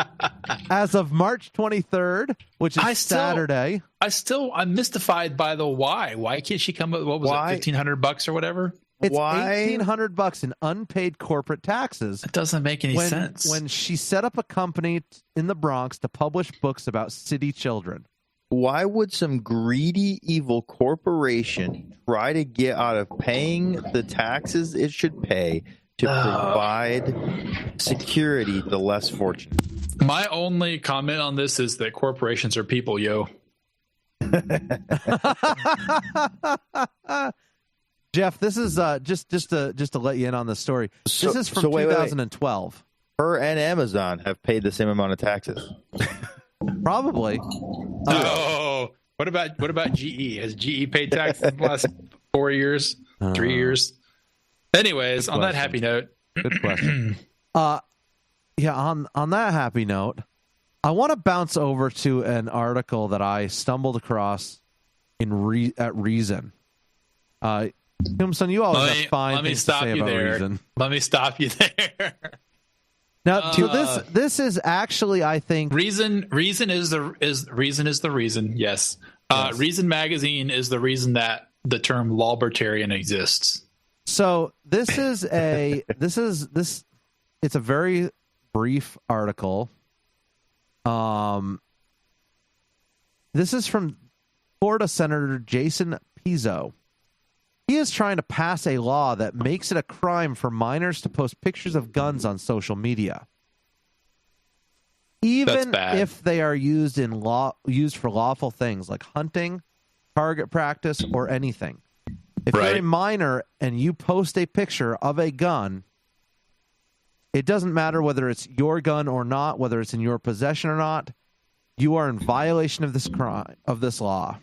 As of March 23rd, which is Saturday. I'm mystified by the why. Why can't she come up? What was it, $1,500 or whatever? It's $1,800 in unpaid corporate taxes. It doesn't make any sense. When she set up a company in the Bronx to publish books about city children. Why would some greedy, evil corporation try to get out of paying the taxes it should pay to provide security to less fortunate? My only comment on this is that corporations are people, yo. Jeff, this is just to let you in on the story. This is from 2012. Wait. Her and Amazon have paid the same amount of taxes. Probably. Oh, what about GE? Has GE paid taxes in the last 4 years, 3 years? Anyways, on that happy note. Good question. On that happy note, I want to bounce over to an article that I stumbled across at Reason. Tombstone, you always have fine things to say about Reason. Let me stop you there. Now, this is actually, I think, Reason is the reason. Yes. Reason magazine is the reason that the term lawbertarian exists. So it's a very brief article. This is from Florida Senator Jason Pizzo. He is trying to pass a law that makes it a crime for minors to post pictures of guns on social media, even if they are used for lawful things like hunting, target practice, or anything. If you're a minor and you post a picture of a gun, it doesn't matter whether it's your gun or not, whether it's in your possession or not. You are in violation of this crime, of this law.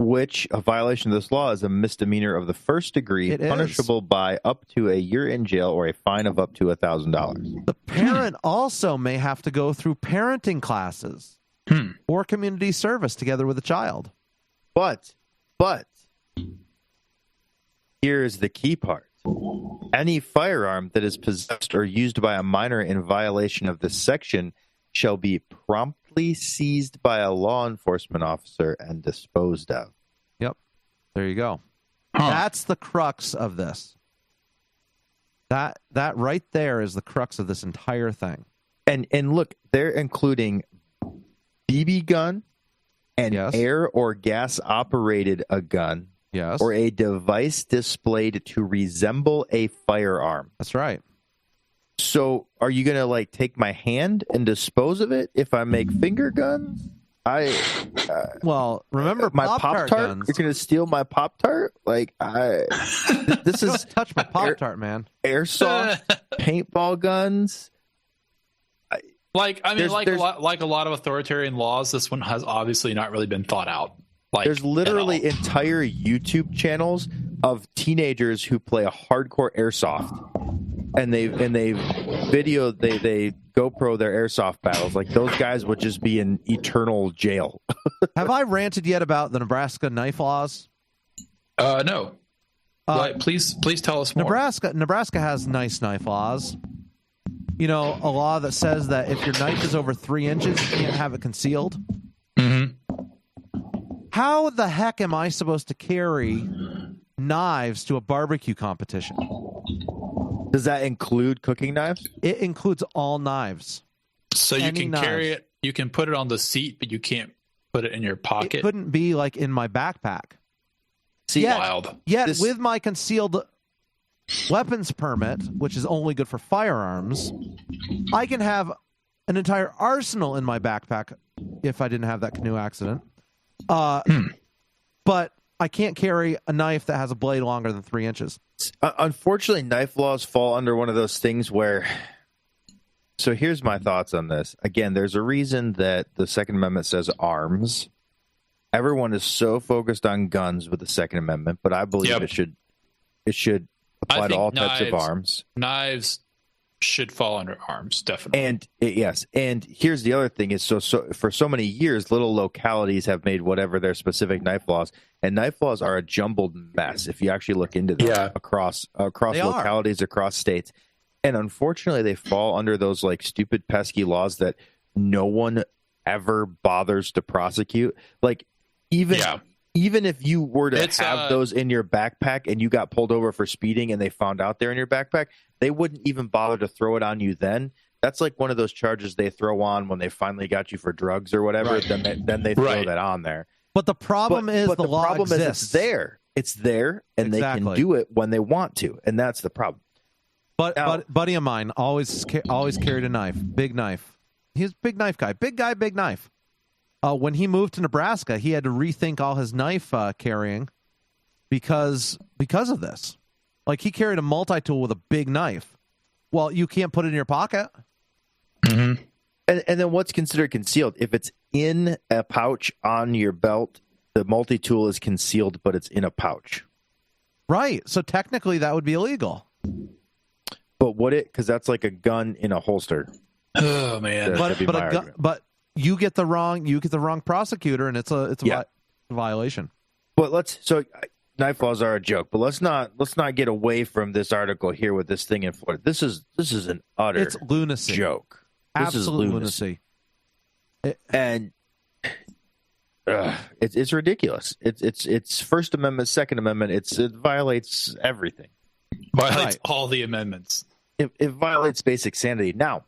Which a violation of this law is a misdemeanor of the first degree, punishable by up to a year in jail or a fine of up to $1,000. The parent also may have to go through parenting classes or community service together with a child. But here's the key part. Any firearm that is possessed or used by a minor in violation of this section shall be promptly seized by a law enforcement officer and disposed of. Yep. There you go. That's the crux of this. That right there is the crux of this entire thing. And look, they're including BB gun and air or gas operated a gun. Yes. Or a device displayed to resemble a firearm. That's right. So are you going to take my hand and dispose of it if I make finger guns? Well, remember my Pop-Tart guns. You're going to steal my Pop-Tart? This is touch my Pop-Tart, man. Airsoft paintball guns. Like a lot of authoritarian laws, this one has obviously not really been thought out. There's literally entire YouTube channels of teenagers who play a hardcore airsoft, and they GoPro their airsoft battles. Those guys would just be in eternal jail. Have I ranted yet about the Nebraska knife laws? No. Please tell us more. Nebraska has nice knife laws. A law that says that if your knife is over 3 inches, you can't have it concealed. Mm-hmm. How the heck am I supposed to carry knives to a barbecue competition? Does that include cooking knives? It includes all knives. So you can carry it, you can put it on the seat, but you can't put it in your pocket? It couldn't be in my backpack. Wild. Yet with my concealed weapons permit, which is only good for firearms, I can have an entire arsenal in my backpack if I didn't have that canoe accident. But I can't carry a knife that has a blade longer than 3 inches. Unfortunately, knife laws fall under one of those things where... So here's my thoughts on this. Again, there's a reason that the Second Amendment says arms. Everyone is so focused on guns with the Second Amendment, but I believe it should apply to all types of arms. Knives should fall under arms, definitely. And yes, and here's the other thing is so for so many years, little localities have made whatever their specific knife laws, and knife laws are a jumbled mess if you actually look into them across localities, across states. And unfortunately, they fall under those like stupid, pesky laws that no one ever bothers to prosecute. Like even if you were to have those in your backpack and you got pulled over for speeding and they found out they're in your backpack, they wouldn't even bother to throw it on you then. That's like one of those charges they throw on when they finally got you for drugs or whatever. Right. Then they throw that on there. But the problem is the law problem exists. Is it's there. It's there, and they can do it when they want to, and that's the problem. But buddy of mine always carried a knife, big knife. He's a big knife guy, big knife. When he moved to Nebraska, he had to rethink all his knife carrying because of this. Like he carried a multi-tool with a big knife. Well, you can't put it in your pocket. Mm-hmm. And then what's considered concealed? If it's in a pouch on your belt, the multi-tool is concealed, but it's in a pouch. Right. So technically that would be illegal. But because that's like a gun in a holster. Oh man. But you get the wrong prosecutor and it's a violation. But knife laws are a joke, but let's not get away from this article here with this thing in Florida. This is an utter lunacy joke. Absolute lunacy. And it's ridiculous. It's First Amendment, Second Amendment. It violates everything. Violates all the amendments. It violates basic sanity. Now,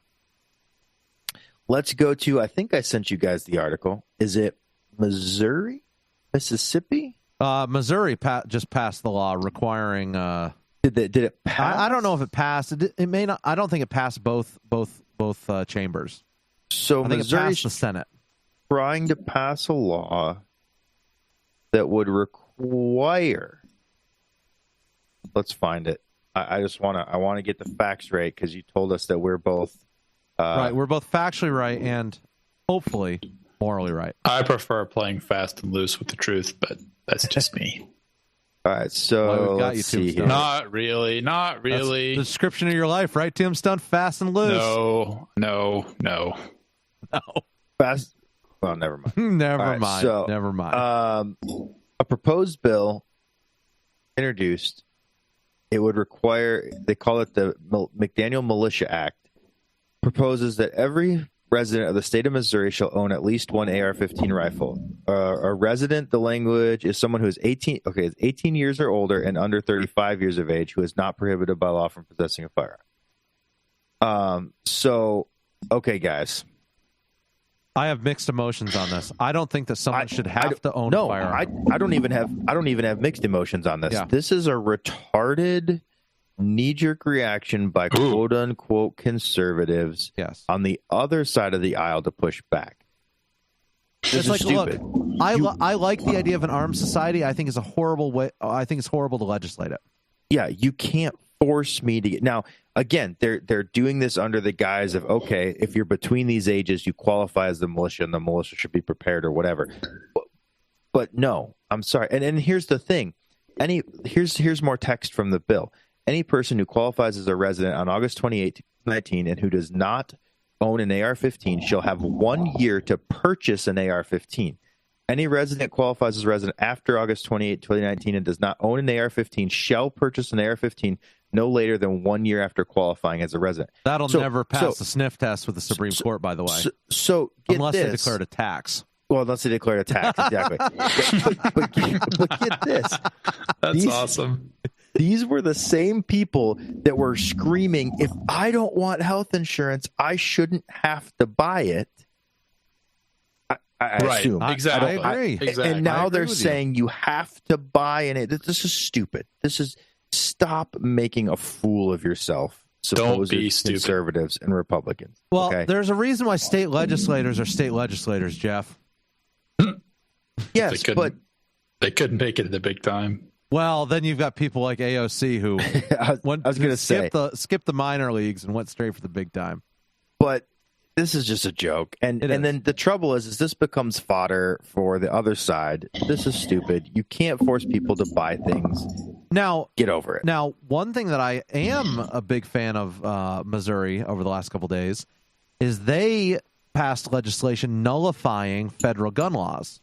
let's go to. I think I sent you guys the article. Is it Missouri, Mississippi? Missouri just passed the law requiring. Did it pass? I don't know if it passed. It may not. I don't think it passed both chambers. So I think Missouri's it passed the Senate trying to pass a law that would require. Let's find it. I want to get the facts right because you told us that we're both right. We're both factually right and hopefully morally right. I prefer playing fast and loose with the truth, but that's just me. All right, so let's see here. Not really. That's the description of your life, right, Tombstone? Fast and loose. No. Fast. Well, never mind. Never mind. A proposed bill introduced. It would require. They call it the McDaniel Militia Act. Proposes that every resident of the state of Missouri shall own at least one AR-15 rifle. A resident, the language, is someone who is 18 years or older and under 35 years of age who is not prohibited by law from possessing a firearm. Okay, guys. I have mixed emotions on this. I don't think that someone should have to own a firearm. I don't even have mixed emotions on this. Yeah. This is a retarded knee-jerk reaction by quote-unquote conservatives on the other side of the aisle to push back. This is stupid. Look, I like the idea of an armed society. I think it's a horrible way. I think it's horrible to legislate it. Yeah, you can't force me to get. Now, again, they're doing this under the guise of, okay, if you're between these ages, you qualify as the militia, and the militia should be prepared or whatever. But no, I'm sorry. And here's the thing. Here's more text from the bill. Any person who qualifies as a resident on August 28, 2019, and who does not own an AR-15 shall have 1 year to purchase an AR-15. Any resident qualifies as a resident after August 28, 2019, and does not own an AR-15 shall purchase an AR-15 no later than 1 year after qualifying as a resident. That'll never pass the sniff test with the Supreme Court, by the way. Unless they declared a tax. Well, unless they declared a tax, exactly. but get this. That's awesome. These were the same people that were screaming, if I don't want health insurance, I shouldn't have to buy it. I assume. Exactly. I agree. Exactly. And now they're saying you have to buy it. This is stupid. Stop making a fool of yourself. Don't be stupid. Conservatives and Republicans. Well, okay? There's a reason why state legislators are state legislators, Jeff. Yes, but they couldn't make it in the big time. Well, then you've got people like AOC who I was going to say skip the minor leagues and went straight for the big time. But this is just a joke, and then the trouble is this becomes fodder for the other side. This is stupid. You can't force people to buy things Now, get over it. Now, one thing that I am a big fan of Missouri over the last couple of days is they passed legislation nullifying federal gun laws.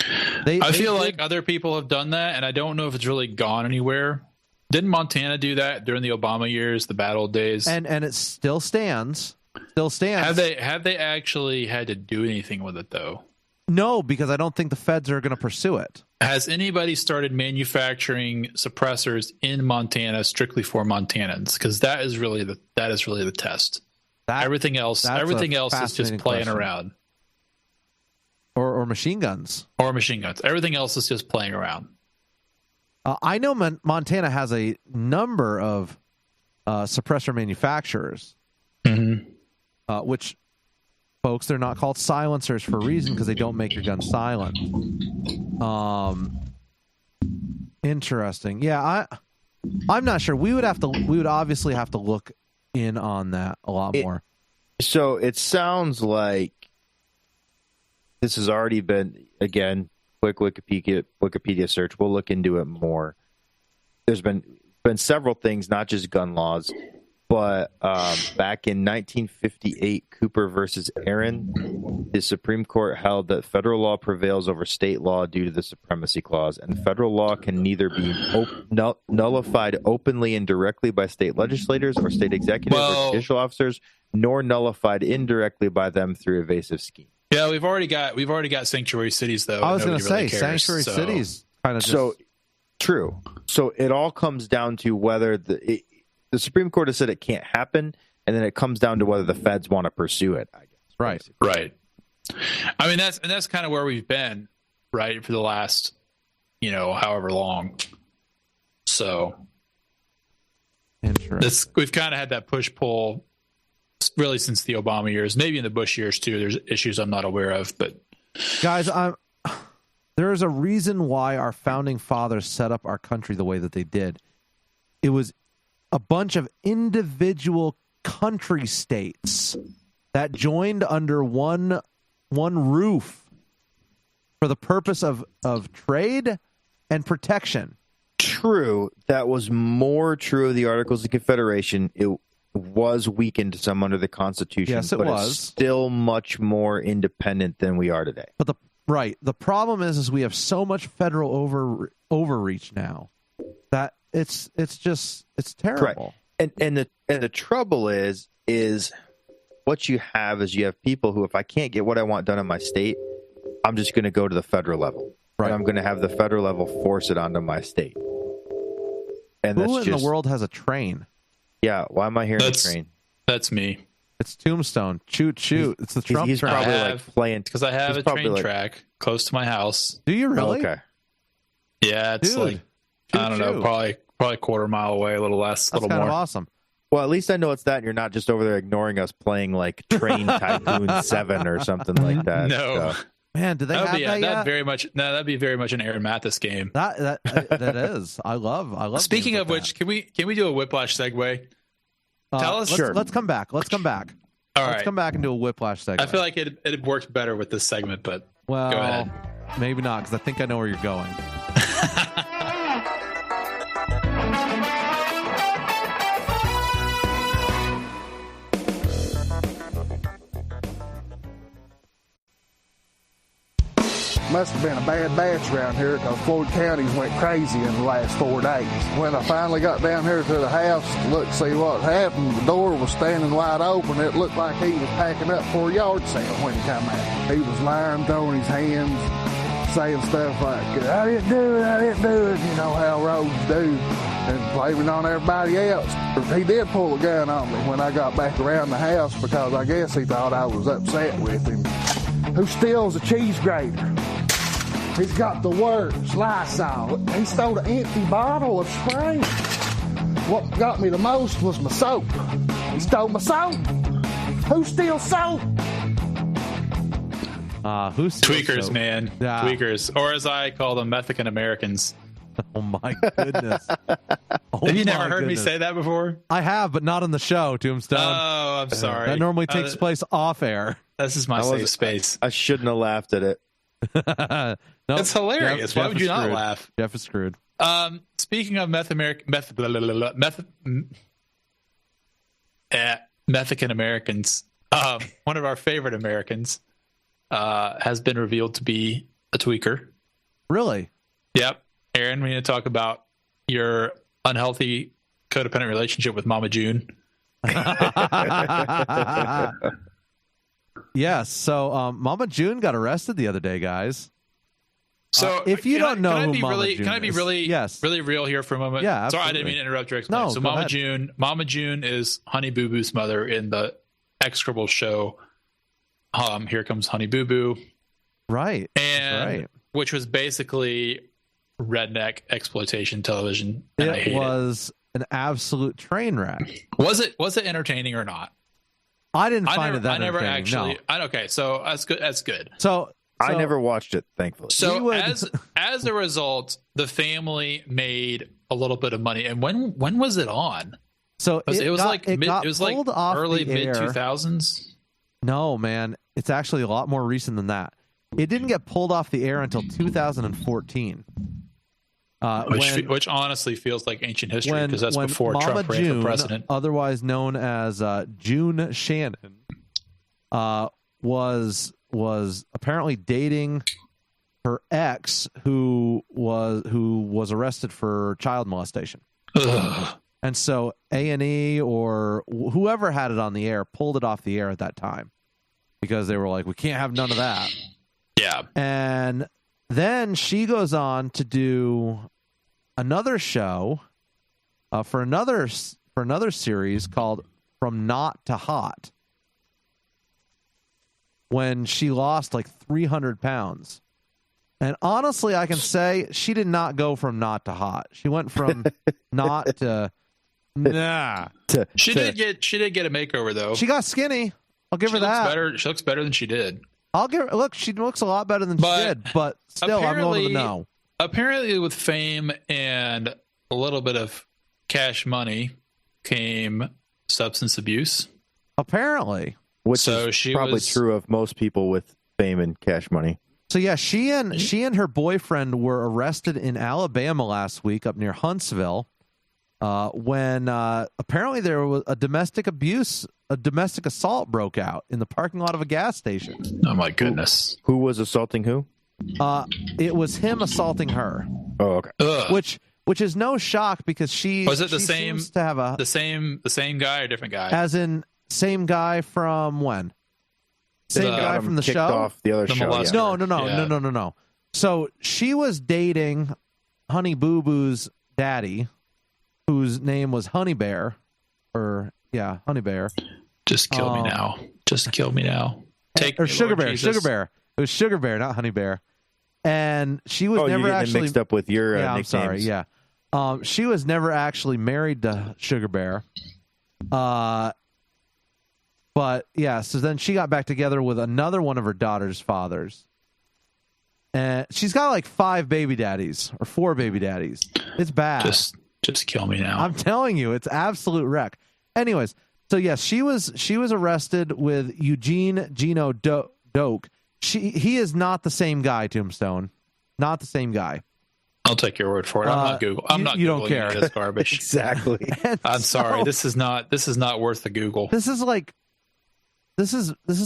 I feel like other people have done that, and I don't know if it's really gone anywhere. Didn't Montana do that during the Obama years, the bad old days? And it still stands. Still stands. Have they actually had to do anything with it though? No, because I don't think the feds are going to pursue it. Has anybody started manufacturing suppressors in Montana strictly for Montanans? Because that is really the test. Everything else is just playing around. Or machine guns. Or machine guns. Everything else is just playing around. I know Montana has a number of suppressor manufacturers, which, folks, they're not called silencers for a reason because they don't make your gun silent. Interesting. Yeah, I'm not sure. We would obviously have to look in on that a lot more. So it sounds like this has already been, again, quick Wikipedia search. We'll look into it more. There's been several things, not just gun laws, but back in 1958, Cooper versus Aaron, the Supreme Court held that federal law prevails over state law due to the Supremacy Clause, and federal law can neither be nullified openly and directly by state legislators or state executives or judicial officers, nor nullified indirectly by them through evasive schemes. Yeah, we've already got sanctuary cities though. I was going to say sanctuary cities kind of true. So it all comes down to whether the Supreme Court has said it can't happen, and then it comes down to whether the feds want to pursue it, I guess. Right. I mean that's kind of where we've been, right, for the last, however long. So interesting. We've kind of had that push-pull really since the Obama years, maybe in the Bush years too. There's issues I'm not aware of, but guys, there is a reason why our founding fathers set up our country the way that they did. It was a bunch of individual country states that joined under one roof for the purpose of trade and protection. True. That was more true of the Articles of Confederation. It was weakened some under the Constitution. Yes, it but was. It's still much more independent than we are today. But the problem is we have so much federal overreach now that it's terrible. Right. And the trouble is what you have people who, if I can't get what I want done in my state, I'm just going to go to the federal level. Right. And I'm going to have the federal level force it onto my state. And who in the world has a train? Yeah, why am I hearing a train? That's me. It's Tombstone. Shoot. It's the Trump he's train. Probably playing because I have a train track close to my house. Do you really? Oh, okay. Yeah, it's I don't know, probably a quarter mile away, a little less, a little more. That's kind of awesome. Well, at least I know it's that, and you're not just over there ignoring us playing like Train Tycoon 7 or something like that. No. So. Man, do they have that yet? That'd be very much an Aaron Mathis game. That is. I love. Speaking of which, can we do a Whiplash segue? Tell us. Let's come back. All right. Let's come back and do a Whiplash segue. I feel like it worked better with this segment, but go ahead. Maybe not, because I think I know where you're going. Must have been a bad batch around here because Floyd counties went crazy in the last 4 days. When I finally got down here to the house to look see what happened, the door was standing wide open. It looked like he was packing up for a yard sale when he come out. He was lying, throwing his hands, saying stuff like, I didn't do it, you know how roads do, and blaming on everybody else. He did pull a gun on me when I got back around the house because I guess he thought I was upset with him. Who steals a cheese grater? He's got the words, Lysol. He stole an empty bottle of spray. What got me the most was my soap. He stole my soap. Who steals soap? Who steals Tweakers, soap? man. Yeah. Tweakers. Or as I call them, Mexican Americans. Oh, my goodness. Have you never heard me say that before? I have, but not on the show, Tombstone. Oh, I'm sorry. That normally takes place off air. This is my safe space. I shouldn't have laughed at it. No, It's hilarious. Why would you not laugh? Jeff is screwed. Speaking of Mexican Americans, one of our favorite Americans has been revealed to be a tweaker. Really? Yep. Aaron, we need to talk about your unhealthy codependent relationship with Mama June. Yes. So Mama June got arrested the other day, guys. So if you don't know who Mama June can I be is, really, yes, really real here for a moment? Yeah, Sorry, I absolutely. didn't mean to interrupt your explanation. No, so go Mama June is Honey Boo Boo's mother in the execrable show. Here Comes Honey Boo Boo. Right. And which was basically redneck exploitation television. And I hate it was an absolute train wreck. Was it entertaining or not? I didn't find it that I never entertaining, actually. Okay, so that's good. That's good. So I never watched it, thankfully. So as a result, the family made a little bit of money. And when was it on? So it was like pulled off early the mid air. 2000s. No, man, it's actually a lot more recent than that. It didn't get pulled off the air until 2014. Which honestly feels like ancient history because that's when before Mama Trump ran June, for president. Otherwise known as June Shannon, was apparently dating her ex, who was arrested for child molestation. Ugh. And so A&E or whoever had it on the air pulled it off the air at that time because they were like, we can't have none of that. Yeah. And then she goes on to do another show for another series called From Not to Hot, when she lost like 300 pounds. And honestly, I can say she did not go from not to hot. She went from not to nah. She did get a makeover though. She got skinny. I'll give her that. She looks better than she did. I'll give her. Look, she looks a lot better than she did. But still, I'm going to the no. Apparently, with fame and a little bit of cash money came substance abuse. Apparently, which is probably true of most people with fame and cash money. So yeah, she and her boyfriend were arrested in Alabama last week up near Huntsville when apparently there was a domestic assault broke out in the parking lot of a gas station. Oh my goodness. Who was assaulting who? It was him assaulting her. Oh, okay. Ugh. Which is no shock because was it the she same seems to have the same guy or different guy? As in same guy from when? Same guy from the show? Off the other show. Yeah. No. So she was dating Honey Boo Boo's daddy, whose name was Honey Bear. Honey Bear. Just kill me now. Just kill me now. Or Sugar Bear. Sugar Bear. It was Sugar Bear, not Honey Bear. And she was never actually mixed up with your I'm nicknames. sorry. Yeah. She was never actually married to Sugar Bear. But yeah, so then she got back together with another one of her daughter's fathers. And she's got like 5 baby daddies or 4 baby daddies. It's bad. Just kill me now. I'm telling you, it's absolute wreck. Anyways, so yes, she was arrested with Eugene Gino Doak. He is not the same guy, Tombstone. Not the same guy. I'll take your word for it. I'm not Google. I'm not. You don't care. This garbage. Exactly. I'm sorry. This is not worth the Google. This is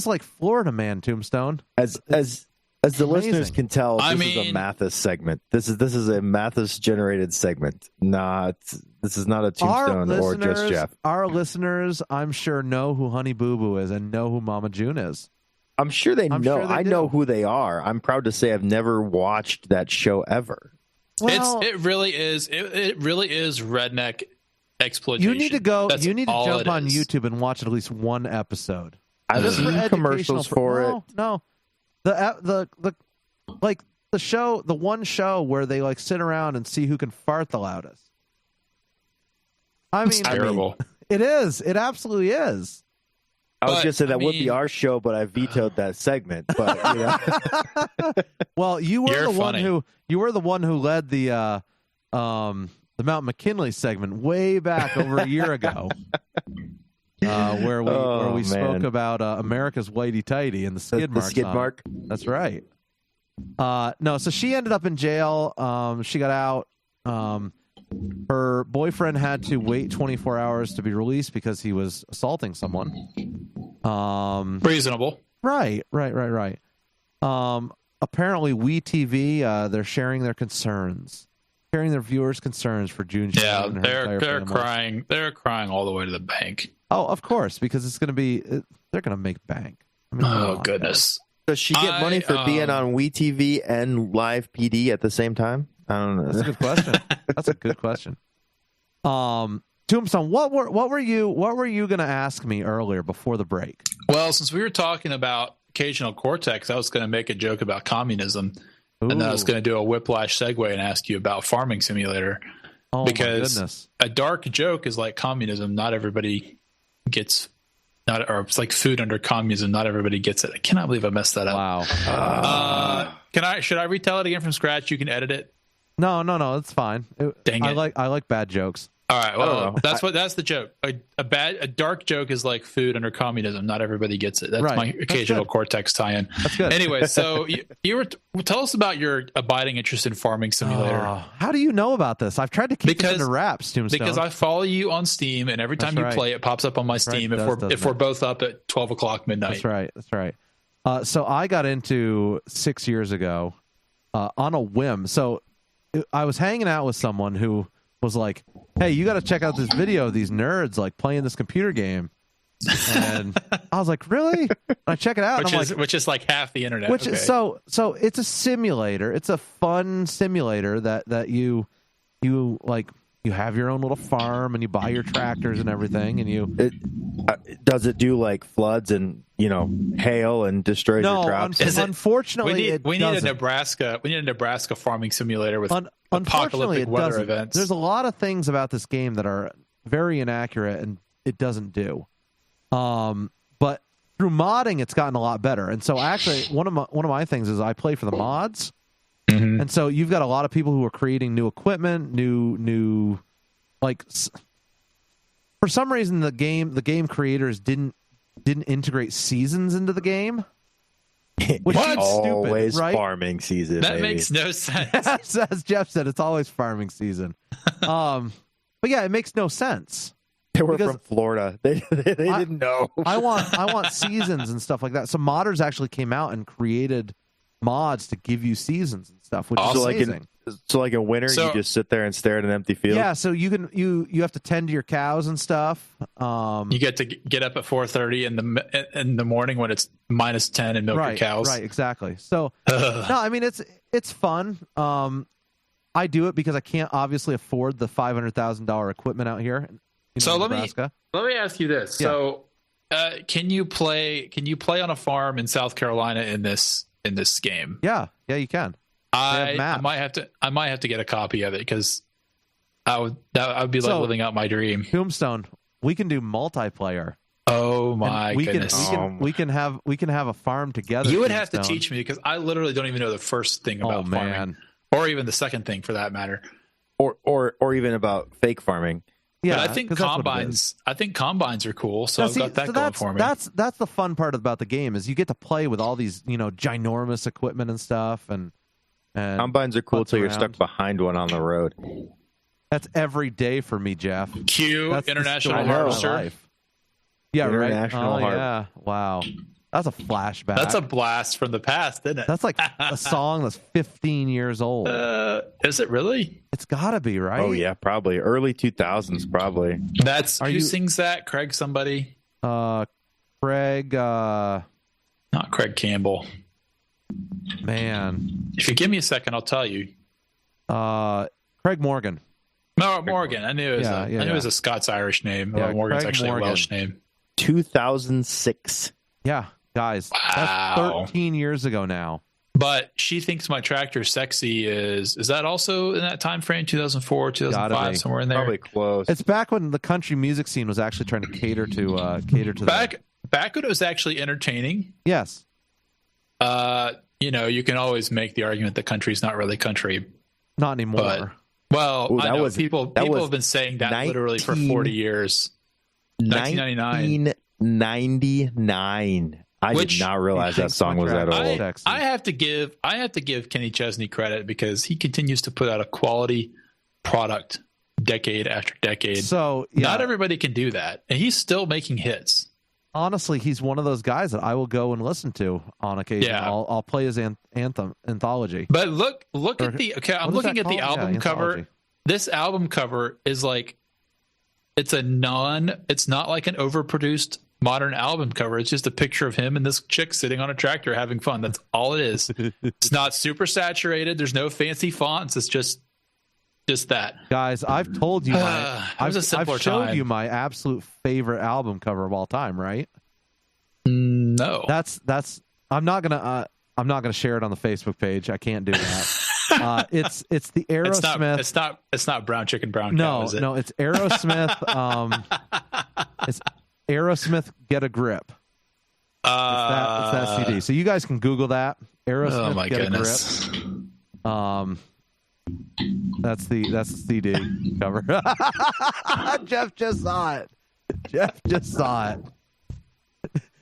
like Florida Man, Tombstone. As the listeners can tell, this is a Mathis segment. This is a Mathis generated segment. This is not a Tombstone or just Jeff. Our listeners, I'm sure, know who Honey Boo Boo is and know who Mama June is. I'm sure they know. I know who they are. I'm proud to say I've never watched that show ever. Well, it really is. It really is redneck exploitation. You need to go. That's you need to all jump it on is. YouTube and watch at least one episode. I've seen commercials for it. No, the show, the one show where they like sit around and see who can fart the loudest. It's terrible. It is. It absolutely is. I was going to say that would be our show, but I vetoed that segment. But well, you were the one who led the Mount McKinley segment way back over a year ago, where we spoke about America's Whitey Tighty and the skid mark. The skid mark. That's right. No, so she ended up in jail. She got out. Her boyfriend had to wait 24 hours to be released because he was assaulting someone. Reasonable. Right. Apparently, WeTV, they're sharing their concerns, sharing their viewers' concerns for June. Yeah, they're crying. They're crying all the way to the bank. Oh, of course, because it's going to be. They're going to make bank. I mean, oh goodness! Does she get money for being on WeTV and Live PD at the same time? I don't know. That's a good question. That's a good question. Tombstone, what were you going to ask me earlier before the break? Well, since we were talking about occasional Cortex, I was going to make a joke about communism. Ooh. And then I was going to do a whiplash segue and ask you about Farming Simulator. Oh, because my goodness. A dark joke is like communism. Not everybody gets, or it's like food under communism. Not everybody gets it. I cannot believe I messed that up. Wow. Should I retell it again from scratch? You can edit it. No, it's fine. Dang it. I like bad jokes. All right, well, that's the joke. A dark joke is like food under communism. Not everybody gets it. That's right. My occasional Cortex tie-in. That's good. Anyway, so you were tell us about your abiding interest in Farming Simulator. How do you know about this? I've tried to keep this under wraps, Tombstone. Because I follow you on Steam, and every time you play, it pops up on my Steam. If we're both up at 12 o'clock midnight. That's right. So I got into 6 years ago on a whim. So I was hanging out with someone who was like, hey, you got to check out this video of these nerds like playing this computer game. And I was like, really? And I check it out. Which is like half the internet. Which is so it's a simulator. It's a fun simulator that you like. You have your own little farm and you buy your tractors and everything. And does it do like floods and hail and destroys your crops? Unfortunately, we need a Nebraska farming simulator with apocalyptic weather events. There's a lot of things about this game that are very inaccurate and it doesn't do. But through modding, it's gotten a lot better. And so actually, one of my things is I play for the mods. Mm-hmm. And so you've got a lot of people who are creating new equipment, new like for some reason the game creators didn't integrate seasons into the game. Which is always stupid, right? Farming season. That makes no sense. As Jeff said, it's always farming season. But yeah, it makes no sense. They were from Florida. They didn't know. I want seasons and stuff like that. So modders actually came out and created mods to give you seasons and stuff, which is amazing. So like in winter, you just sit there and stare at an empty field. Yeah, so you have to tend to your cows and stuff. You get to get up at 4:30 in the morning when it's -10 and milk your cows. Right, exactly. So no, I mean it's fun. I do it because I can't obviously afford the $500,000 equipment out here. So Nebraska. let me ask you this. Yeah. So can you play on a farm in South Carolina in this game? Yeah, you can. I might have to get a copy of it because I would be like living out my dream. Tombstone, we can do multiplayer. Oh my goodness! We can have a farm together. You would have to teach me because I literally don't even know the first thing about farming, or even the second thing for that matter, or even about fake farming. Yeah, but I think combines are cool. So I've got that going for me. That's the fun part about the game is you get to play with all these ginormous equipment and stuff and combines are cool till you're stuck behind one on the road. That's every day for me, Jeff. That's International Harvester. Yeah, International right. Yeah, wow. That's a flashback. That's a blast from the past, isn't it? That's like a song that's 15 years old. Is it really? It's got to be, right? Oh yeah, probably early 2000s, probably. Who sings that? Craig somebody? Craig. Not Craig Campbell. Man, if you give me a second, I'll tell you. Craig Morgan. No, Morgan. I knew it was a Scots-Irish name. Yeah, Morgan's Craig actually Morgan. a Welsh name. 2006. Yeah, guys, that's 13 years ago now. But She Thinks My Tractor's Sexy is that also in that time frame, 2004, 2005, somewhere in there? Probably close. It's back when the country music scene was actually trying to cater to that. Back when it was actually entertaining. Yes. You can always make the argument that country's not really country. Not anymore. I know people have been saying that literally for 40 years. 1999. I did not realize that song was that old. I have to give Kenny Chesney credit because he continues to put out a quality product decade after decade. So not everybody can do that, and he's still making hits. Honestly, he's one of those guys that I will go and listen to on occasion. Yeah. I'll play his anthology. But look at the I'm looking at the album cover. This album cover is like it's not like an overproduced modern album cover. It's just a picture of him and this chick sitting on a tractor having fun. That's all it is. It's not super saturated. There's no fancy fonts. It's just that. Guys, I've told you I've showed you my absolute favorite album cover of all time, right? No. That's I'm not gonna share it on the Facebook page. I can't do that. It's the Aerosmith. It's not Brown Chicken Brown Cow, is it? No, it's Aerosmith. It's Aerosmith Get a Grip. It's that CD. So you guys can Google that. Aerosmith Get a Grip. That's the CD cover. Jeff just saw it.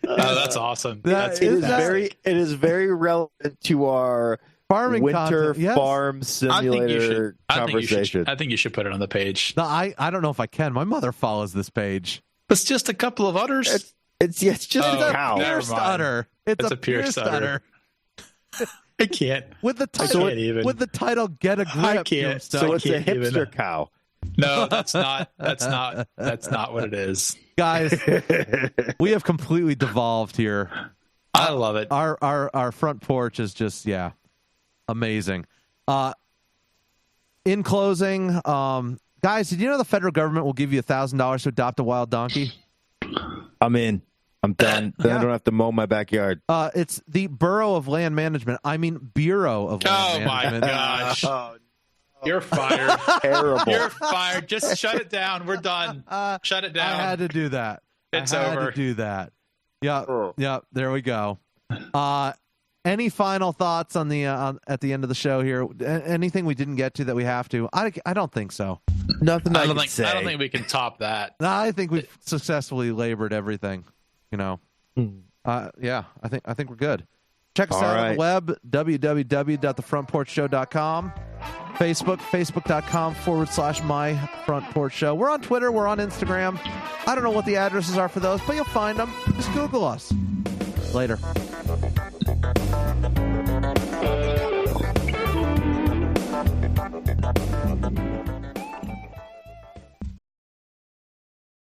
Oh, that's awesome. It is very relevant to our farming winter content, yes. Farm simulator conversation. I think you should put it on the page. No, I don't know if I can. My mother follows this page. It's just a couple of udders. It's just a cow. Pierced udder. It's a pierced udder. I can't. With the title "Get a Grip." I can't. So it's a hipster cow. No, that's not what it is. Guys, we have completely devolved here. I love it. Our front porch is just amazing. In closing, guys, did you know the federal government will give you $1,000 to adopt a wild donkey? I'm in. I'm done. Then I don't have to mow my backyard. It's the Bureau of Land Management. I mean, Bureau of Land Management. Oh, my gosh. You're fired. Terrible. You're fired. Just shut it down. We're done. Shut it down. I had to do that. It's I had over. to do that. Yep. There we go. Any final thoughts on the at the end of the show here? Anything we didn't get to that we have to? I don't think so. Nothing I don't can say. I don't think we can top that. No, I think we've successfully labored everything. I think we're good. Check us out on the web, www.thefrontporchshow.com. Facebook.com/myfrontporchshow. We're on Twitter. We're on Instagram. I don't know what the addresses are for those, but you'll find them. Just Google us. Later.